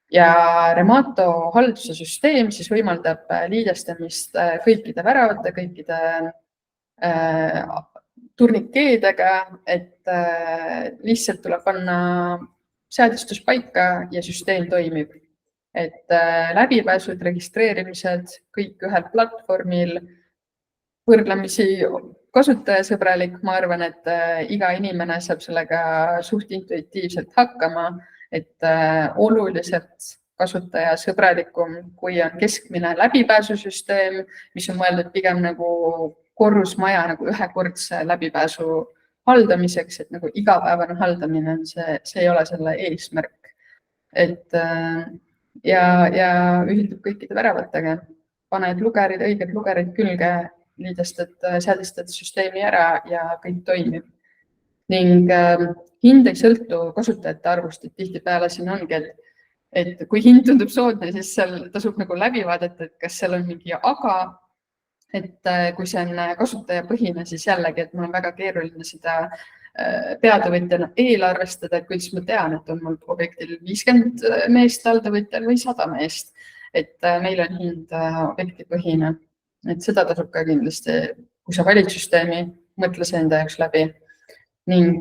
Ja Remato halduse süsteem siis võimaldab liidestamist kõikide väravate, kõikide turnikeedega, et lihtsalt tuleb panna seadistus paika ja süsteem toimib. Et läbipääsud, registreerimised, kõik ühel platvormil, võrdlemisi kasutajasõbralik, ma arvan, et iga inimene saab sellega suht intuitiivselt hakkama et oluliselt kasutajasõbralikum, kui on keskmine läbipääsusüsteem, mis on mõeldud pigem nagu korrusmaja nagu ühekordse läbipääsu haldamiseks, et nagu igapäevane haldamine on see ei ole selle eesmärk. Ja ühildub kõikide väravatega. Paned lugerid, õiged lugerid külge, seadistad süsteemi ära ja kõik toimib. Ning hind ei sõltu kasutajate arvust, et tihtipeale siin ongi, et kui hind tundub soodne, siis seal tasub nagu läbi vaadata, et kas seal on mingi aga, et kui see on kasutajapõhine, siis jällegi, et mul on väga keeruline seda peatavõtjana eelarvestada, et kuidas ma tean, et on mul objektil 50 meest alltavõtjal või 100 meest. Et meil on hind objektipõhine, et seda tasub ka kindlasti, kui sa valid süsteemi, mõtle see enda jaoks läbi. Ning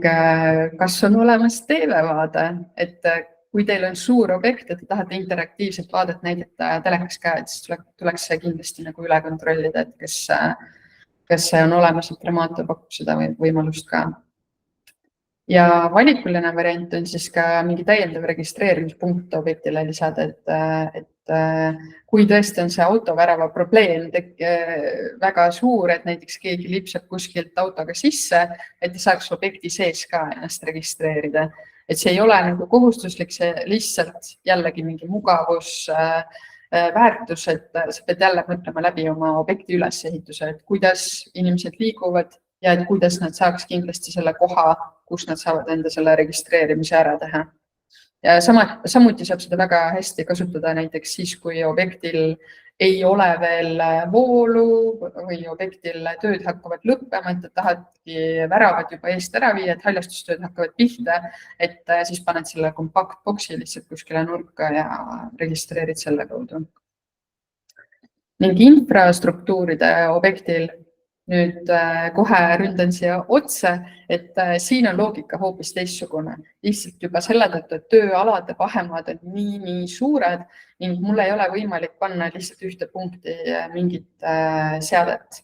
kas on olemas TV-vaade, et kui teil on suur objekt, et te tahate interaktiivset vaadet näidata telekas ka, et siis tuleks see kindlasti nagu üle kontrollida, et kas see on olemas, et Remato pakub seda võimalust ka. Ja valikuline variant on siis ka mingi täiendav registreerimispunkt objektile lisada, et kui tõesti on see autovärava probleem väga suur, et näiteks keegi lipsab kuskilt autoga sisse, et saaks objekti sees ka ennast registreerida. Et see ei ole nagu kohustuslik, see lihtsalt jällegi mingi mugavus väärtus, et sa pead jälle mõtlema läbi oma objekti ülesehituse, et kuidas inimesed liiguvad ja et kuidas nad saaks kindlasti selle koha, kus nad saavad enda selle registreerimise ära teha. Ja samuti saab seda väga hästi kasutada näiteks siis, kui objektil ei ole veel voolu või objektil tööd hakkavad lõppema, et tahadki väravad juba eest ära viia, et haljastustööd hakkavad pihta, et siis paned selle kompaktboksi lihtsalt kuskile nurka ja registreerid selle kaudu. Ning infrastruktuuride objektil nüüd kohe ründan siia otse, et siin on loogika hoopis teistsugune. Lihtsalt juba selle tõttu, et tööalade vahemaad on nii suured ning mul ei ole võimalik panna lihtsalt ühte punkti mingit seadet.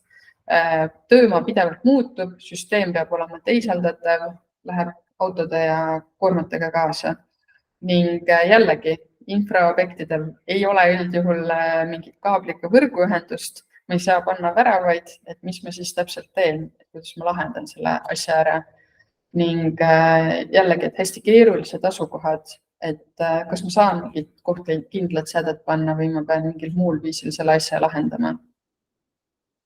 Töömaa pidevalt muutub, süsteem peab olema teisaldatav, läheb autode ja koormatega kaasa. Ning jällegi, infraobjektidel ei ole üldjuhul mingit kaabliga võrguühendust, ma ei saa panna väravaid, et mis ma siis täpselt teen, kuidas ma lahendan selle asja ära. Ning jällegi, et hästi keerulised asukohad, et kas ma saan mingit kohti kindlat seadet panna või ma pean mingil muul viisil selle asja lahendama.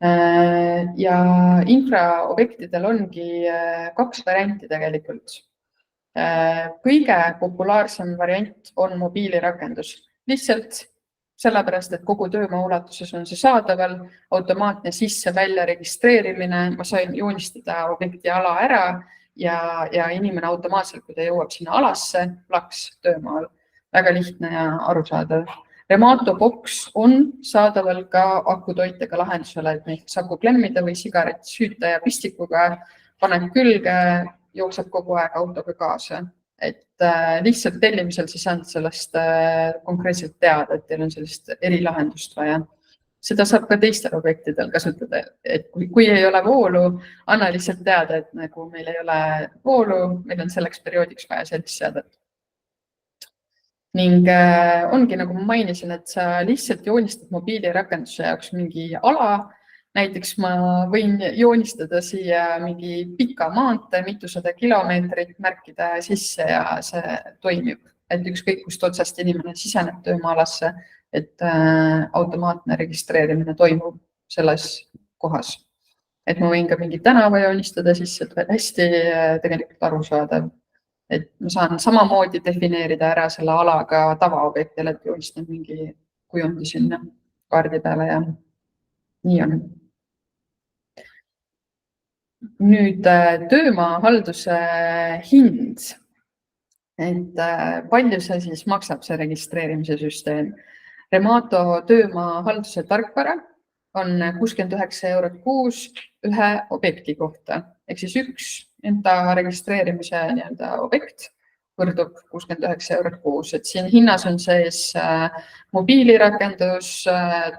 Ja infraobjektidel ongi 2 varianti tegelikult. Kõige populaarsem variant on mobiilirakendus. Lihtsalt sellepärast, et kogu töömaa ulatuses on see saadaval, automaatne sisse-välja registreerimine, ma sain joonistada objekti ala ära ja inimene automaatselt, kui ta jõuab sinna alasse, plaks töömaal. Väga lihtne ja arusaadav. Remato box on saadaval ka akutoitega lahendusele, et näiteks aku klemmida või sigaret süüta ja pistikuga paned külge, jookseb kogu aeg autoga kaasa. Et lihtsalt tellimisel sa saad sellest konkreetselt teada, et teil on sellist erilahendust vaja. Seda saab ka teistel objektidel kasutada, et kui ei ole voolu, anna lihtsalt teada, et nagu meil ei ole voolu, meil on selleks perioodiks vaja sellist seadet. Ning ongi, nagu ma mainisin, et sa lihtsalt joonistad mobiilirakenduse jaoks mingi ala. Näiteks ma võin joonistada siia mingi pika maantee, mitusada kilomeetrit, märkida sisse ja see toimib. Et ükskõik kust otsast inimene siseneb töömaalasse, et automaatne registreerimine toimub selles kohas. Et ma võin ka mingi tänava joonistada sisse, et hästi tegelikult arusaadav. Et ma saan samamoodi defineerida ära selle alaga tavaobjektil, et joonistan mingi kujundi sinna kaardi peale ja nii on. Nüüd töömaa halduse hind, et palju see siis maksab see registreerimise süsteem. Remato töömaa halduse tarkvara on 69 € kuus ühe objekti kohta, ehk siis üks enda registreerimise objekt võrdub 69 € kuus, et siin hinnas on sees mobiilirakendus,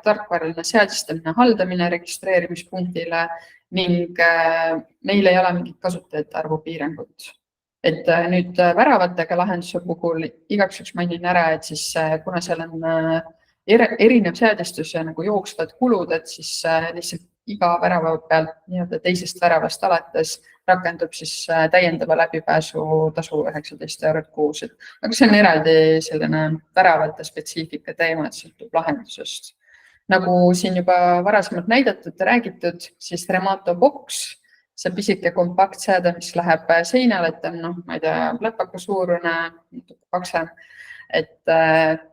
tarkvaraline seadistamine, haldamine registreerimispunktile ning meil ei ole mingit kasutajate arvu piirangut. Et nüüd väravatega lahenduse puhul igaks juhuks mainin ära, et siis kuna seal on erinev seadistus ja nagu jooksvad kulud, et siis lihtsalt iga värava pealt nii-öelda teisest väravast alates rakendub siis täiendava läbipääsu tasu 19 € kuus. Aga see on eraldi selline väravate spetsiifika teema, et sõltub lahendusest. Nagu siin juba varasemalt näidatud ja räägitud, siis Remato Box, see pisike kompaktseade, mis läheb seinale, et on, ma ei tea, läpaka suurune, paksem. Et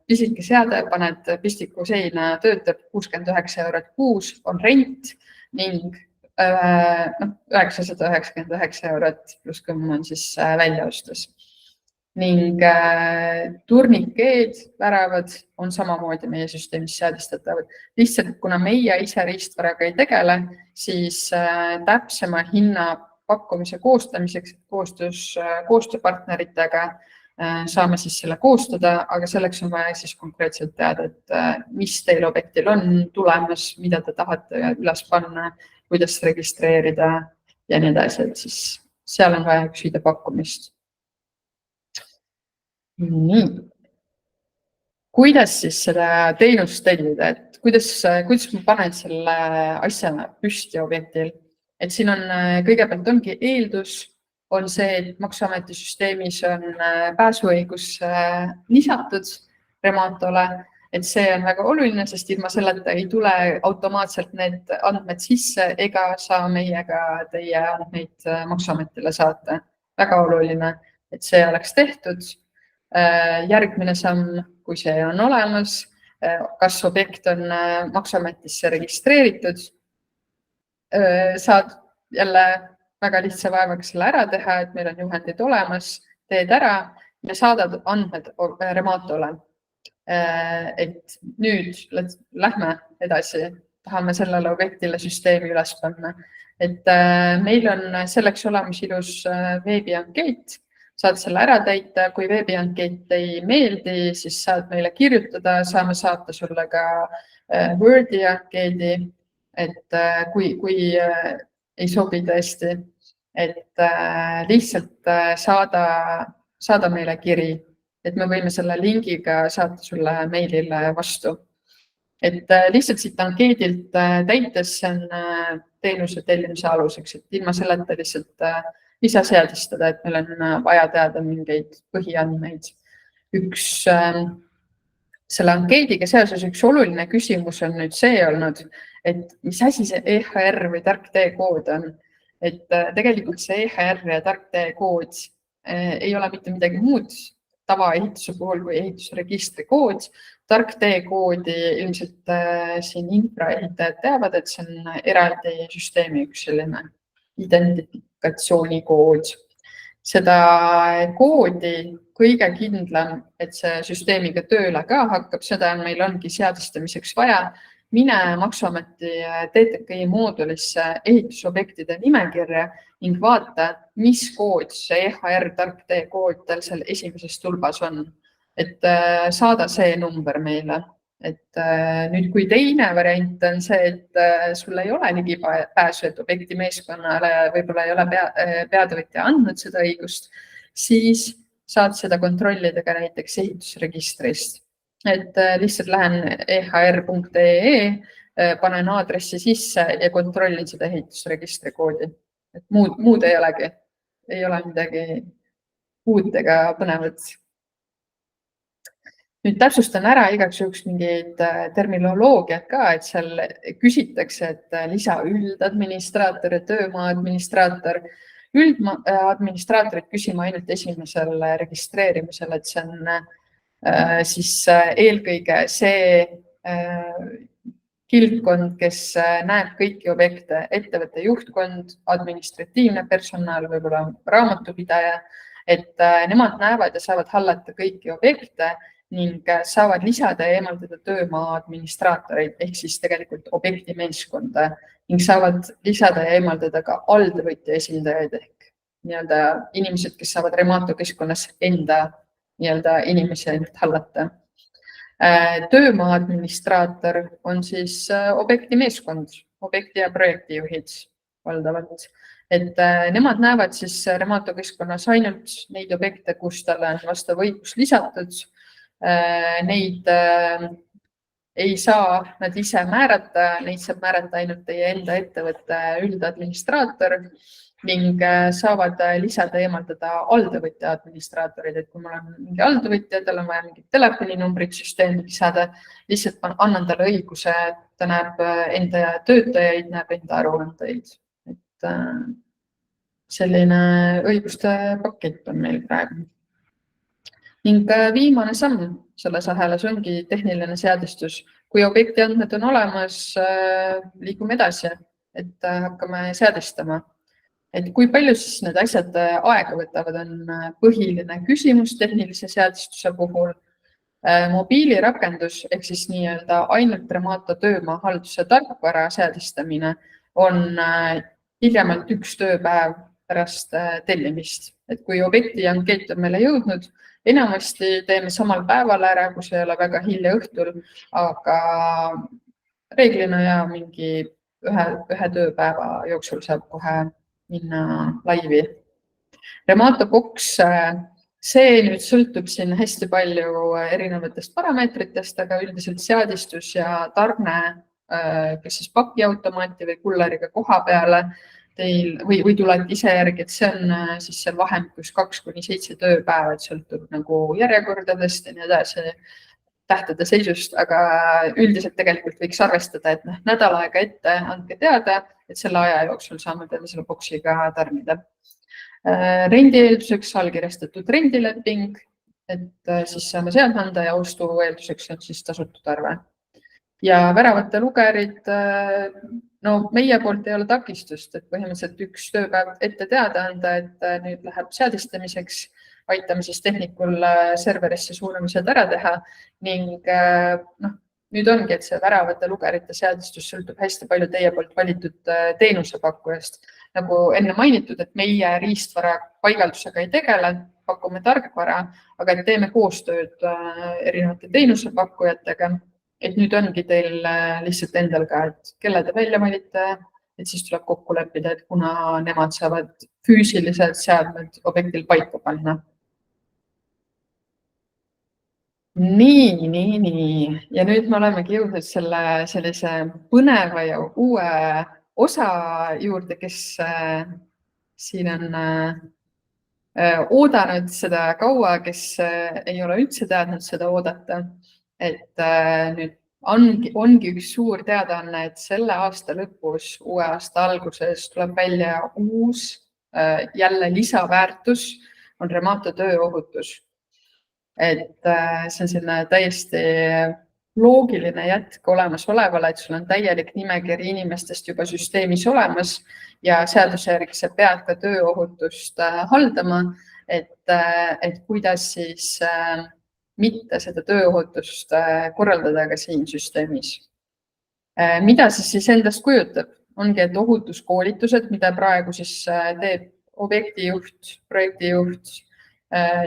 pisike seade, paned pistiku seina, töötab 69 € kuus, on rent ning 999 € pluss 10 on siis väljaostus. Ning turnikeed, väravad on samamoodi meie süsteemis seadistatavad. Lihtsalt kuna meie ise riistvaraga ei tegele, siis täpsema hinna pakkumise koostamiseks koostööpartneritega saame siis selle koostada, aga selleks on vaja siis konkreetselt teada, et mis teil objektil on tulemas, mida te tahate üles panna, kuidas registreerida ja nii edasi, et siis seal on vaja küsida pakkumist. Nii. Kuidas siis seda teenust tellida, et kuidas ma panen selle asja püsti objektil? Et siin on kõigepealt ongi eeldus, on see, et Maksuameti süsteemis on pääsuõigus lisatud Rematole, et see on väga oluline, sest ilma selleta ei tule automaatselt need andmed sisse ega saa meiega teie andmeid Maksuametile saata. Väga oluline, et see oleks tehtud. Järgmine samm, kui see on olemas, kas objekt on Maksuametisse registreeritud, saad jälle väga lihtsa vaevaga selle ära teha, et meil on juhendid olemas, teed ära ja saadad andmed Rematole. Et nüüd lähme edasi, tahame sellele objektile süsteemi üles panna. Et meil on selleks olemas ilus veebiankeet, saad selle ära täita, kui veebiankeet ei meeldi, siis saad meile kirjutada, saame saata sulle ka Wordi ankeedi, et kui ei sobi tõesti, et lihtsalt saada meile kiri, et me võime selle lingiga saata sulle meilile vastu. Et lihtsalt siit ankeedilt täites see on teenuse tellimise aluseks, et ilma selleta lihtsalt ei saa seadistada, et meil on vaja teada mingeid põhiandmeid. Selle ankeediga seoses üks oluline küsimus on nüüd see olnud, et mis asi see EHR või tark teekood on. Et tegelikult see EHR ja tark teekood ei ole mitte midagi muud tavaehituse puhul kui ehitusregistri kood. Tark teekoodi ilmselt siin infraehitajad teavad, et see on eraldi süsteemi üks selline identifikatsioonikood. Seda koodi kõige kindlam, et see süsteemiga tööle ka hakkab, seda meil ongi seadistamiseks vaja. Mine Maksuameti TTKi moodulisse ehitusobjektide nimekirja ning vaata, mis kood see EHR tark teekood tal seal esimeses tulbas on. Et saada see number meile. Et nüüd, kui teine variant on see, et sul ei ole ligipääsu, et objekti meeskonnale võib-olla ei ole peatöötaja andnud seda õigust, siis saad seda kontrollida ka näiteks ehitusregistrist. Et lihtsalt lähen ehr.ee, panen aadressi sisse ja kontrollin seda ehitusregistri koodi. Et muud ei olegi. Ei ole midagi uut ega põnevat. Nüüd täpsustan ära igaks juhuks mingeid terminoloogiat ka, et seal küsitakse, et lisa üldadministraator ja töömaa administraator. Üldadministraatorit küsima ainult esimesel registreerimisel, et see on siis eelkõige see kildkond, kes näeb kõiki objekte, ettevõtte juhtkond, administratiivne personal, võib-olla raamatupidaja, et nemad näevad ja saavad hallata kõiki objekte ning saavad lisada ja eemaldada töömaa administraatoreid ehk siis tegelikult objekti meeskonda ning saavad lisada ja eemaldada ka alltöövõtja esindajaid ehk nii-öelda inimesed, kes saavad Remato keskkonnas enda nii-öelda inimesi hallata. Töömaa administraator on siis objekti meeskond, objekti ja projektijuhid valdavalt. et nemad näevad siis Remato keskkonnas ainult neid objekte, kus talle on vastav õigus lisatud. Neid ei saa nad ise määrata, neid saab määrata ainult teie enda ettevõtte üldadministraator ning saavad lisada ja eemaldada alltöövõtja administraatorid, et kui mul on mingi alltöövõtja, tal on vaja mingit telefoninumbrit süsteemi lisada, lihtsalt annan talle õiguse, et ta näeb enda töötajaid, näeb enda aruandeid. Et selline õiguste pakett on meil praegu. Ning viimane samm selles ahelas ongi tehniline seadistus. Kui objekti andmed on olemas, liigume edasi, et hakkame seadistama. Et kui palju siis need asjad aega võtavad, on põhiline küsimus tehnilise seadistuse puhul. Mobiilirakendus ehk siis nii-öelda ainult Remato töömaahalduse tarkvara seadistamine on hiljemalt 1 tööpäev pärast tellimist. Et kui objekti ankeet on meile jõudnud, enamasti teeme samal päeval ära, kus ei ole väga hilja õhtul, aga reeglina ja mingi ühe tööpäeva jooksul saab kohe minna laivi. Remato Box, see nüüd sõltub siin hästi palju erinevatest parameetritest, aga üldiselt seadistus ja tarne, kes siis pakiautomaati või kullariga koha peale teil või tulete ise järgi, et see on siis seal vahemikus 2–7 tööpäeva, et sõltub nagu järjekordadest ja nii edasi, tähtede seisust, aga üldiselt tegelikult võiks arvestada, et nädal aega ette andke teada, et selle aja jooksul saame teile selle boksiga tarnida. Rendieelduseks allkirjastatud rendileping, et siis saame seadme anda ja ostu eelduseks on siis tasutud arve. Ja väravate lugerid, no meie poolt ei ole takistust, et põhimõtteliselt 1 tööpäev ette teada anda, et nüüd läheb seadistamiseks, aitame siis tehnikul serverisse suunamised ära teha ning nüüd ongi, et see väravate lugerite seadistus sõltub hästi palju teie poolt valitud teenusepakkujast. Nagu enne mainitud, et meie riistvara paigaldusega ei tegele, pakume tarkvara, aga teeme koostööd erinevate teenusepakkujatega. Et nüüd ongi teil lihtsalt endal ka, et kelle te välja valite, et siis tuleb kokku leppida, et kuna nemad saavad füüsilised seadmed objektil paika panna. Nii. Ja nüüd me olemegi jõudnud sellise põneva ja uue osa juurde, kes siin on oodanud seda kaua, kes ei ole üldse teadnud seda oodata. Et nüüd ongi üks suur teadaanne, et selle aasta lõpus, uue aasta alguses tuleb välja uus jälle lisaväärtus, on Remato tööohutus. Et see on selline täiesti loogiline jätk olemasolevale, et sul on täielik nimekiri inimestest juba süsteemis olemas ja seaduse järgi sa pead ka tööohutust haldama, et kuidas siis mitte seda tööohutust korraldada ka siin süsteemis. Mida siis endast kujutab? Ongi, et ohutuskoolitused, mida praegu siis teeb objektijuht, projektijuht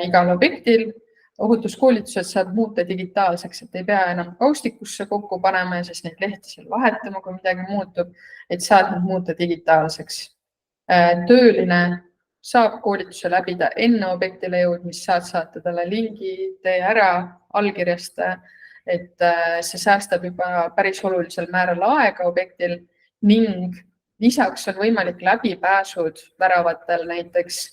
igal objektil. Ohutuskoolitused saab muuta digitaalseks, et ei pea enam kaustikusse kokku panema ja siis neid lehti seal vahetama, kui midagi muutub, et saad need muuta digitaalseks. Tööline saab koolituse läbida enne objektile jõudmist, saad saata talle lingi, tee ära, allkirjasta, et see säästab juba päris olulisel määral aega objektil ning lisaks on võimalik läbipääsud väravatel näiteks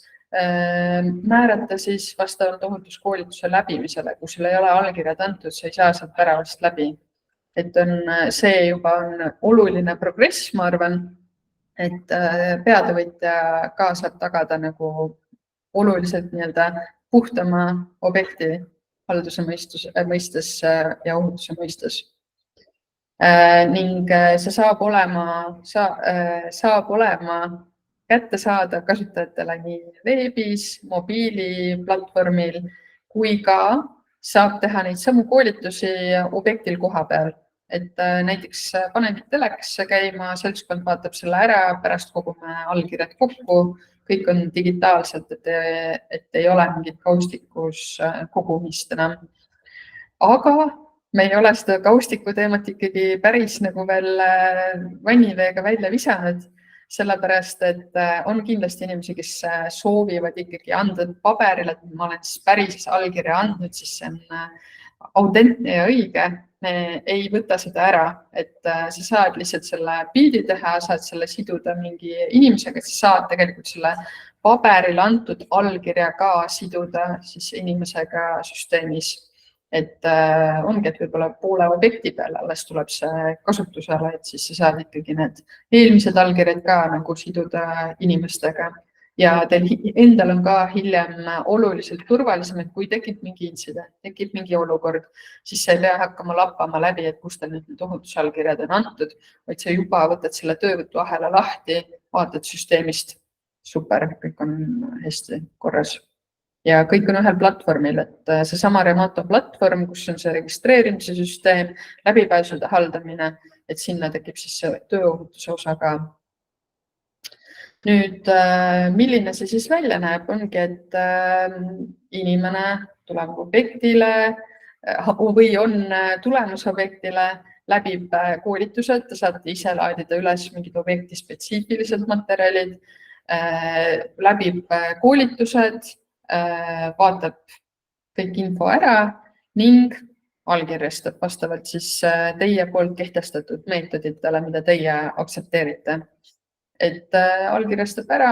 määrata siis vastavalt ohutuskoolituse läbimisele, kui sul ei ole allkirjad antud, sa ei saa sealt väravast läbi. Et see juba on oluline progress, ma arvan, et peatöövõtja ka saab tagada nagu oluliselt puhtama objekti halduse mõistes ja ohutuse mõistes. Ning see saab olema kättesaadav kasutajatele nii veebis, mobiiliplatvormil kui ka saab teha neid samu koolitusi objektil koha peal. Et näiteks paneme telekasse käima, seltskond vaatab selle ära, pärast kogume allkirjad kokku, kõik on digitaalselt, et ei ole mingit kaustikus kogumist enam. Aga me ei ole seda kaustiku teemat ikkagi päris nagu veel vanniveega välja visanud, sellepärast et on kindlasti inimesi, kes soovivad ikkagi anda paberile, et ma olen siis päris allkirja andnud, siis see on autentne ja õige. Me ei võta seda ära, et sa saad lihtsalt selle pildi teha, saad selle siduda mingi inimesega, et sa saad tegelikult selle paberile antud allkirja ka siduda siis inimesega süsteemis. Et ongi, et võib-olla poole objekti peale alles tuleb see kasutusele, et siis sa saad ikkagi need eelmised allkirjad ka nagu siduda inimestega. Ja teil endal on ka hiljem oluliselt turvalisem, et kui tekib mingi intsident, tekib mingi olukord, siis sa ei pea hakkama lappama läbi, et kust teil need ohutusallkirjad on antud, vaid sa juba võtad selle töövõtuahela lahti, vaatad süsteemist. Super, kõik on hästi korras. Ja kõik on ühel platvormil, et seesama Remoto platvorm, kus on see registreerimise süsteem, läbipääsude haldamine, et sinna tekib siis see tööohutuse osa ka. Nüüd, milline see siis välja näeb, ongi, et inimene tuleb objektile või on tulemus objektile, läbib koolitused, te saate ise laadida üles mingid objekti spetsiifilised materjalid, läbib koolitused, vaatab kõik info ära ning allkirjastab vastavalt siis teie poolt kehtestatud meetoditele, mida teie aktsepteerite. Et allkirjastab ära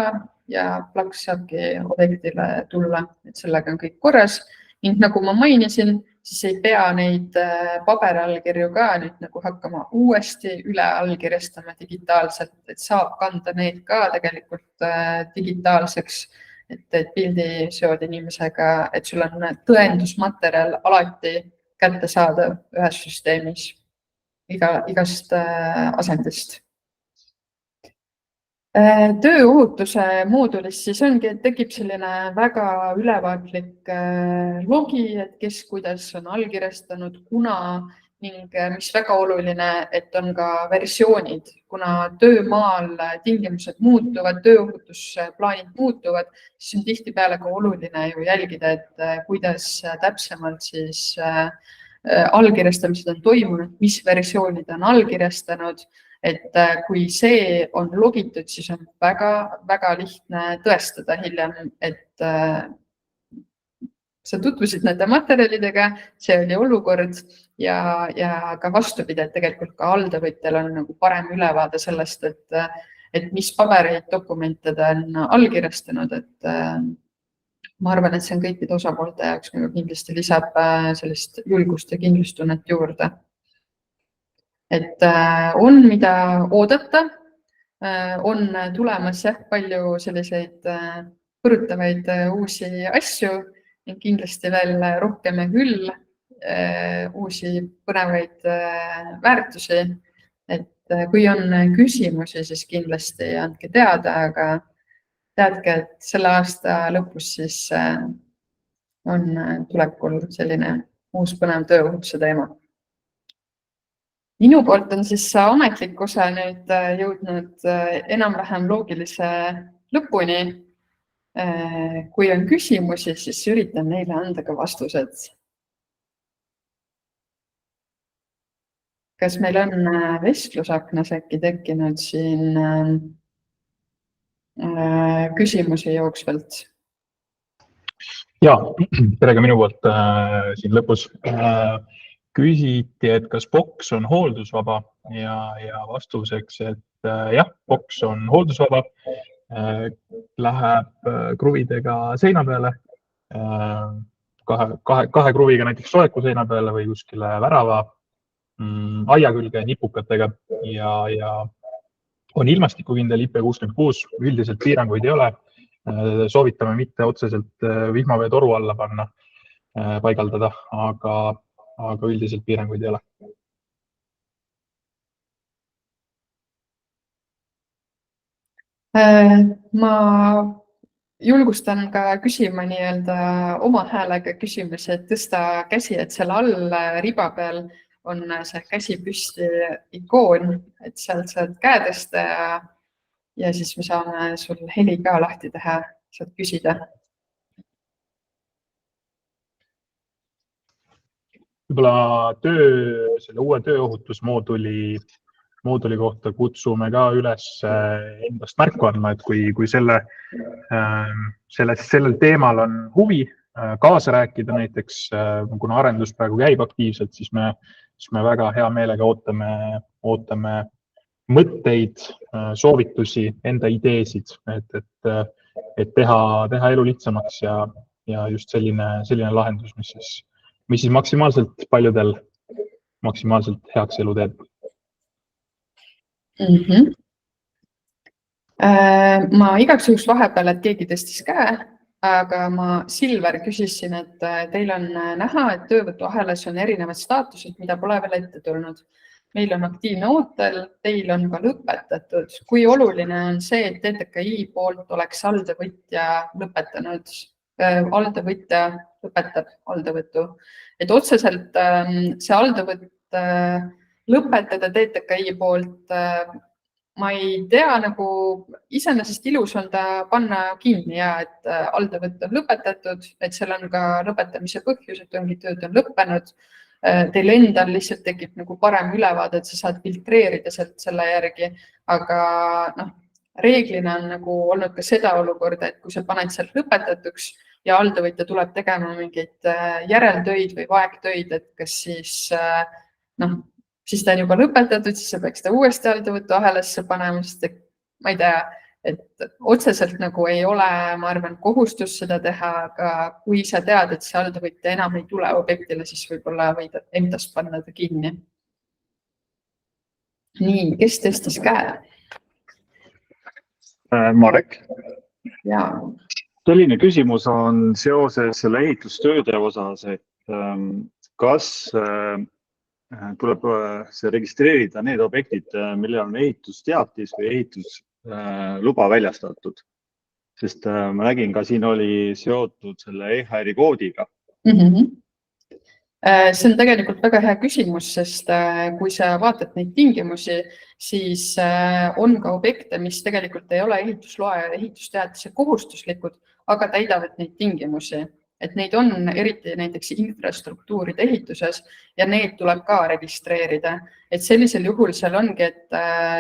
ja plaks saabki objektile tulla, et sellega on kõik korras. Ning nagu ma mainisin, siis ei pea neid paberallkirju ka nüüd nagu hakkama uuesti üle allkirjastama digitaalselt, et saab kanda neid ka tegelikult digitaalseks, et pildi seod inimesega, et sul on tõendusmaterjal alati kättesaadav ühes süsteemis igast asendist. Tööohutuse moodulis siis ongi, et tekib selline väga ülevaatlik logi, et kes kuidas on allkirjastanud, kuna ning mis väga oluline, et on ka versioonid, kuna töömaal tingimused muutuvad, tööohutusplaanid muutuvad, siis on tihtipeale ka oluline ju jälgida, et kuidas täpsemalt siis allkirjastamised on toimunud, mis versioonid on allkirjastanud. Et kui see on logitud, siis on väga lihtne tõestada hiljem, et sa tutvusid nende materjalidega, see oli olukord ja ka vastupidi, et tegelikult ka haldavõtjal on nagu parem ülevaade sellest, et mis pabereid dokumente ta on allkirjastanud, et ma arvan, et see on kõikide osapoolte jaoks kindlasti lisab sellist julgust ja kindlustunnet juurde. Et on mida oodata, on tulemas palju selliseid põrutavaid uusi asju ning kindlasti veel rohkem ja küll uusi põnevaid väärtusi. Et kui on küsimusi, siis kindlasti andke teada, aga teadke, et selle aasta lõpus siis on tulekul selline uus põnev tööohutuse teema. Minu poolt on siis ametlik osa nüüd jõudnud enam-vähem loogilise lõpuni. Kui on küsimusi, siis üritan neile anda ka vastused. Kas meil on vestlusaknas äkki tekkinud siin küsimusi jooksvalt? Ja, tere ka minu poolt siin lõpus. Küsiti, et kas boks on hooldusvaba ja vastuseks, et jah, boks on hooldusvaba, läheb kruvidega seina peale, kahe kruviga näiteks soeku seina peale või kuskile värava aia külge nipukatega ja on ilmastikukindel IP66, üldiselt piiranguid ei ole. Soovitame mitte otseselt vihmavee toru alla panna, paigaldada, aga üldiselt piiranguid ei ole. Ma julgustan ka küsima oma häälega küsimusi, et tõsta käsi, et seal all riba peal on see käsi püsti ikoon, et sealt saad käe tõsta ja siis me saame sul heli ka lahti teha, saad küsida. Võib-olla selle uue tööohutusmooduli mooduli kohta kutsume ka üles endast märku andma, et kui sellel teemal on huvi kaasa rääkida näiteks, kuna arendus praegu käib aktiivselt, siis me väga hea meelega ootame mõtteid, soovitusi, enda ideesid, et teha elu lihtsamaks ja just selline lahendus, mis siis maksimaalselt paljudel maksimaalselt heaks elu teeb. Ma igaks juhuks vahepeal, et keegi tõstis käe, aga ma Silver küsisin, et teil on näha, et töövõtuahelas on erinevad staatused, mida pole veel ette tulnud. Meil on aktiivne ootel, teil on ka lõpetatud. Kui oluline on see, et TTKI poolt oleks alltöövõtja lõpetab alltöövõtu. Et otseselt see alltöövõtt lõpetada TTKI poolt ma ei tea, nagu iseenesest ilus on ta panna kinni ja et alltöövõtt on lõpetatud, et seal on ka lõpetamise põhjus, et ongi tööd on lõppenud. Teil endal lihtsalt tekib nagu parem ülevaade, et sa saad filtreerida selle järgi, aga reeglina on nagu olnud ka seda olukorda, et kui sa paned sealt lõpetatuks ja alltöövõtja tuleb tegema mingeid järeltöid või vaegtöid, et kas siis ta on juba lõpetatud, siis sa peaks ta uuesti alltöövõtuahelasse panema, sest ma ei tea, et otseselt nagu ei ole, ma arvan, kohustus seda teha, aga kui sa tead, et see alltöövõtja enam ei tule objektile, siis võib-olla võid endast panna ta kinni. Nii, kes tõstis käe? Marek. Jaa. Selline küsimus on seoses selle ehitustööde osas, et kas tuleb see registreerida need objektid, millel on ehitusteatis või ehitusluba väljastatud. Sest ma nägin ka siin oli seotud selle EHR-i koodiga. See on tegelikult väga hea küsimus, sest kui sa vaatad neid tingimusi, siis on ka objekte, mis tegelikult ei ole ehitusloa ja ehitusteatise kohustuslikud, aga täidavad neid tingimusi. Et neid on eriti näiteks infrastruktuuride ehituses ja need tuleb ka registreerida. Et sellisel juhul seal ongi, et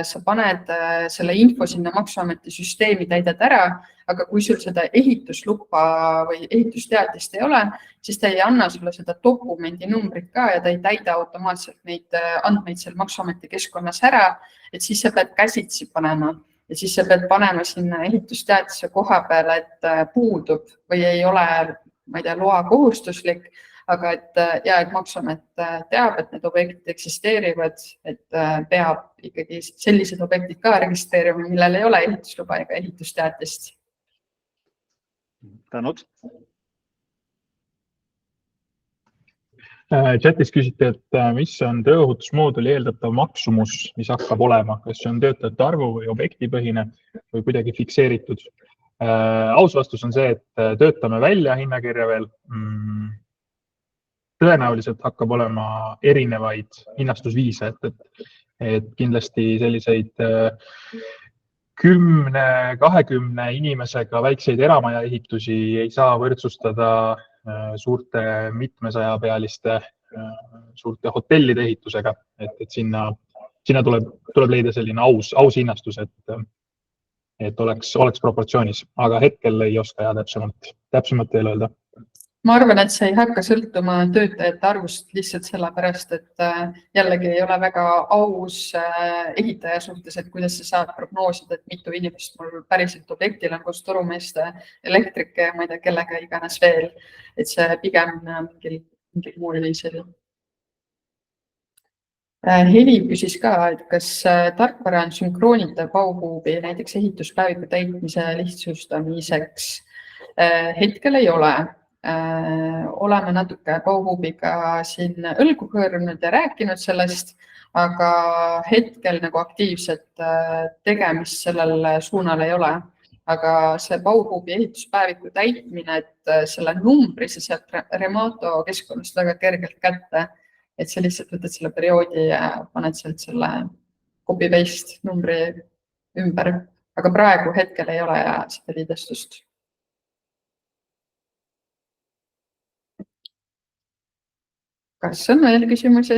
sa paned selle info sinna Maksuameti süsteemi, täidad ära, aga kui sul seda ehitusluba või ehitusteatist ei ole, siis ta ei anna sulle seda dokumendi numbrit ka ja ta ei täida automaatselt neid andmeid seal Maksuameti keskkonnas ära, et siis sa pead käsitsi panema. Ja siis sa pead panema sinna ehitusteatise koha peale, et puudub või ei ole, ma ei tea, loa kohustuslik, aga et Maksuamet teab, et need objektid eksisteerivad, et peab ikkagi sellised objektid ka registreerima, millel ei ole ehitusluba ega ehitusteatist. Tänud. Chatis küsiti, et mis on tööohutusmooduli eeldatav maksumus, mis hakkab olema, kas see on töötajate arvu või objektipõhine või kuidagi fikseeritud. Aus vastus on see, et töötame välja hinnakirja veel. Tõenäoliselt hakkab olema erinevaid hinnastusviise, et kindlasti selliseid 10-20 inimesega väikseid eramaja ehitusi ei saa võrdsustada suurte mitmesajapealiste suurte hotellide ehitusega, et sinna tuleb leida selline aus hinnastus, et oleks proportsioonis, aga hetkel ei oska täpsemalt veel öelda. Ma arvan, et see ei hakka sõltuma töötajate arvust lihtsalt sellepärast, et jällegi ei ole väga aus ehitaja suhtes, et kuidas sa saad prognoosida, et mitu inimest mul päriselt objektil on koos torumeeste, elektrike ja ma ei tea, kellega iganes veel, et see pigem mingil muul viisil. Heli küsis ka, et kas tarkvara on sünkroonitav pauhuubi näiteks ehituspäeviku täitmise lihtsustamiseks. Hetkel ei ole. Oleme natuke pauhuubiga siin õlgu hõõrunud ja rääkinud sellest, aga hetkel nagu aktiivset tegemist sellel suunal ei ole. Aga see pauhuubi ehituspäeviku täitmine, et selle numbri sa sealt Remato keskkonnast väga kergelt kätte, et sa lihtsalt võtad selle perioodi ja paned sealt selle copy-paste numbri ümber. Aga praegu hetkel ei ole seda liidestust. Kas on veel küsimusi?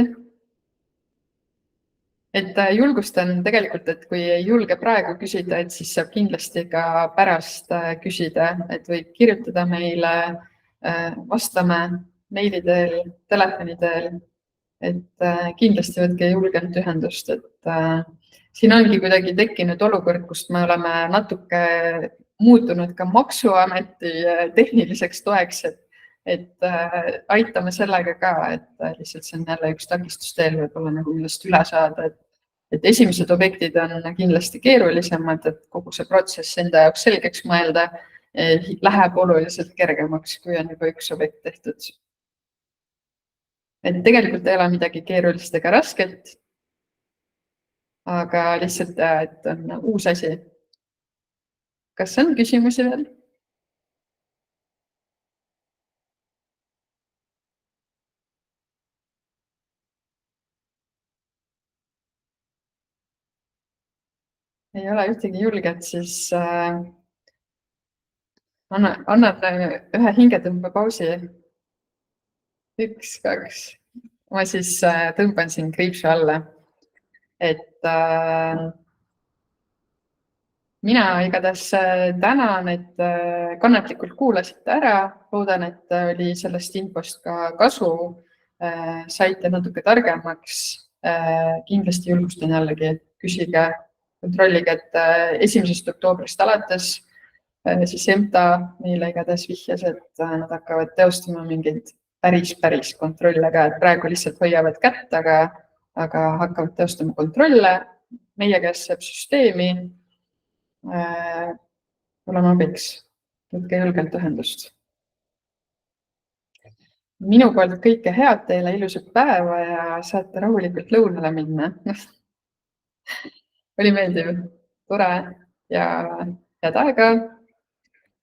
Et julgustan tegelikult, et kui ei julge praegu küsida, et siis saab kindlasti ka pärast küsida, et võib kirjutada meile, vastame meili teel, telefoni teel, et kindlasti võtke julgelt ühendust, et siin ongi kuidagi tekkinud olukord, kust me oleme natuke muutunud ka maksuameti tehniliseks toeks, et aitame sellega ka, et lihtsalt see on jälle üks takistusteel võib-olla nagu millest üle saada, et esimesed objektid on kindlasti keerulisemad, et kogu see protsess enda jaoks selgeks mõelda läheb oluliselt kergemaks, kui on juba üks objekt tehtud. Et tegelikult ei ole midagi keerulist ega rasket, aga lihtsalt, et on uus asi. Kas on küsimusi veel? Ei ole ühtegi julget, siis annan ühe hingetõmbepausi. 1, 2. Ma siis tõmban siin kriipsu alla. Et mina igatahes tänan, et kannatlikult kuulasite ära. Loodan, et oli sellest infost ka kasu. Saite natuke targemaks. Kindlasti julgustan jällegi, et küsige, kontrollige, et 1. oktoobrist alates siis EMTA meile igatahes vihjas, et nad hakkavad teostama mingeid päris kontrolle ka, et praegu lihtsalt hoiavad kätt, aga hakkavad teostama kontrolle. Meie käest saab süsteemi. Oleme abiks. Võtke julgelt ühendust. Minu poolt kõike head teile, ilusat päeva ja saate rahulikult lõunale minna. Oli meeldiv, tore ja head aega.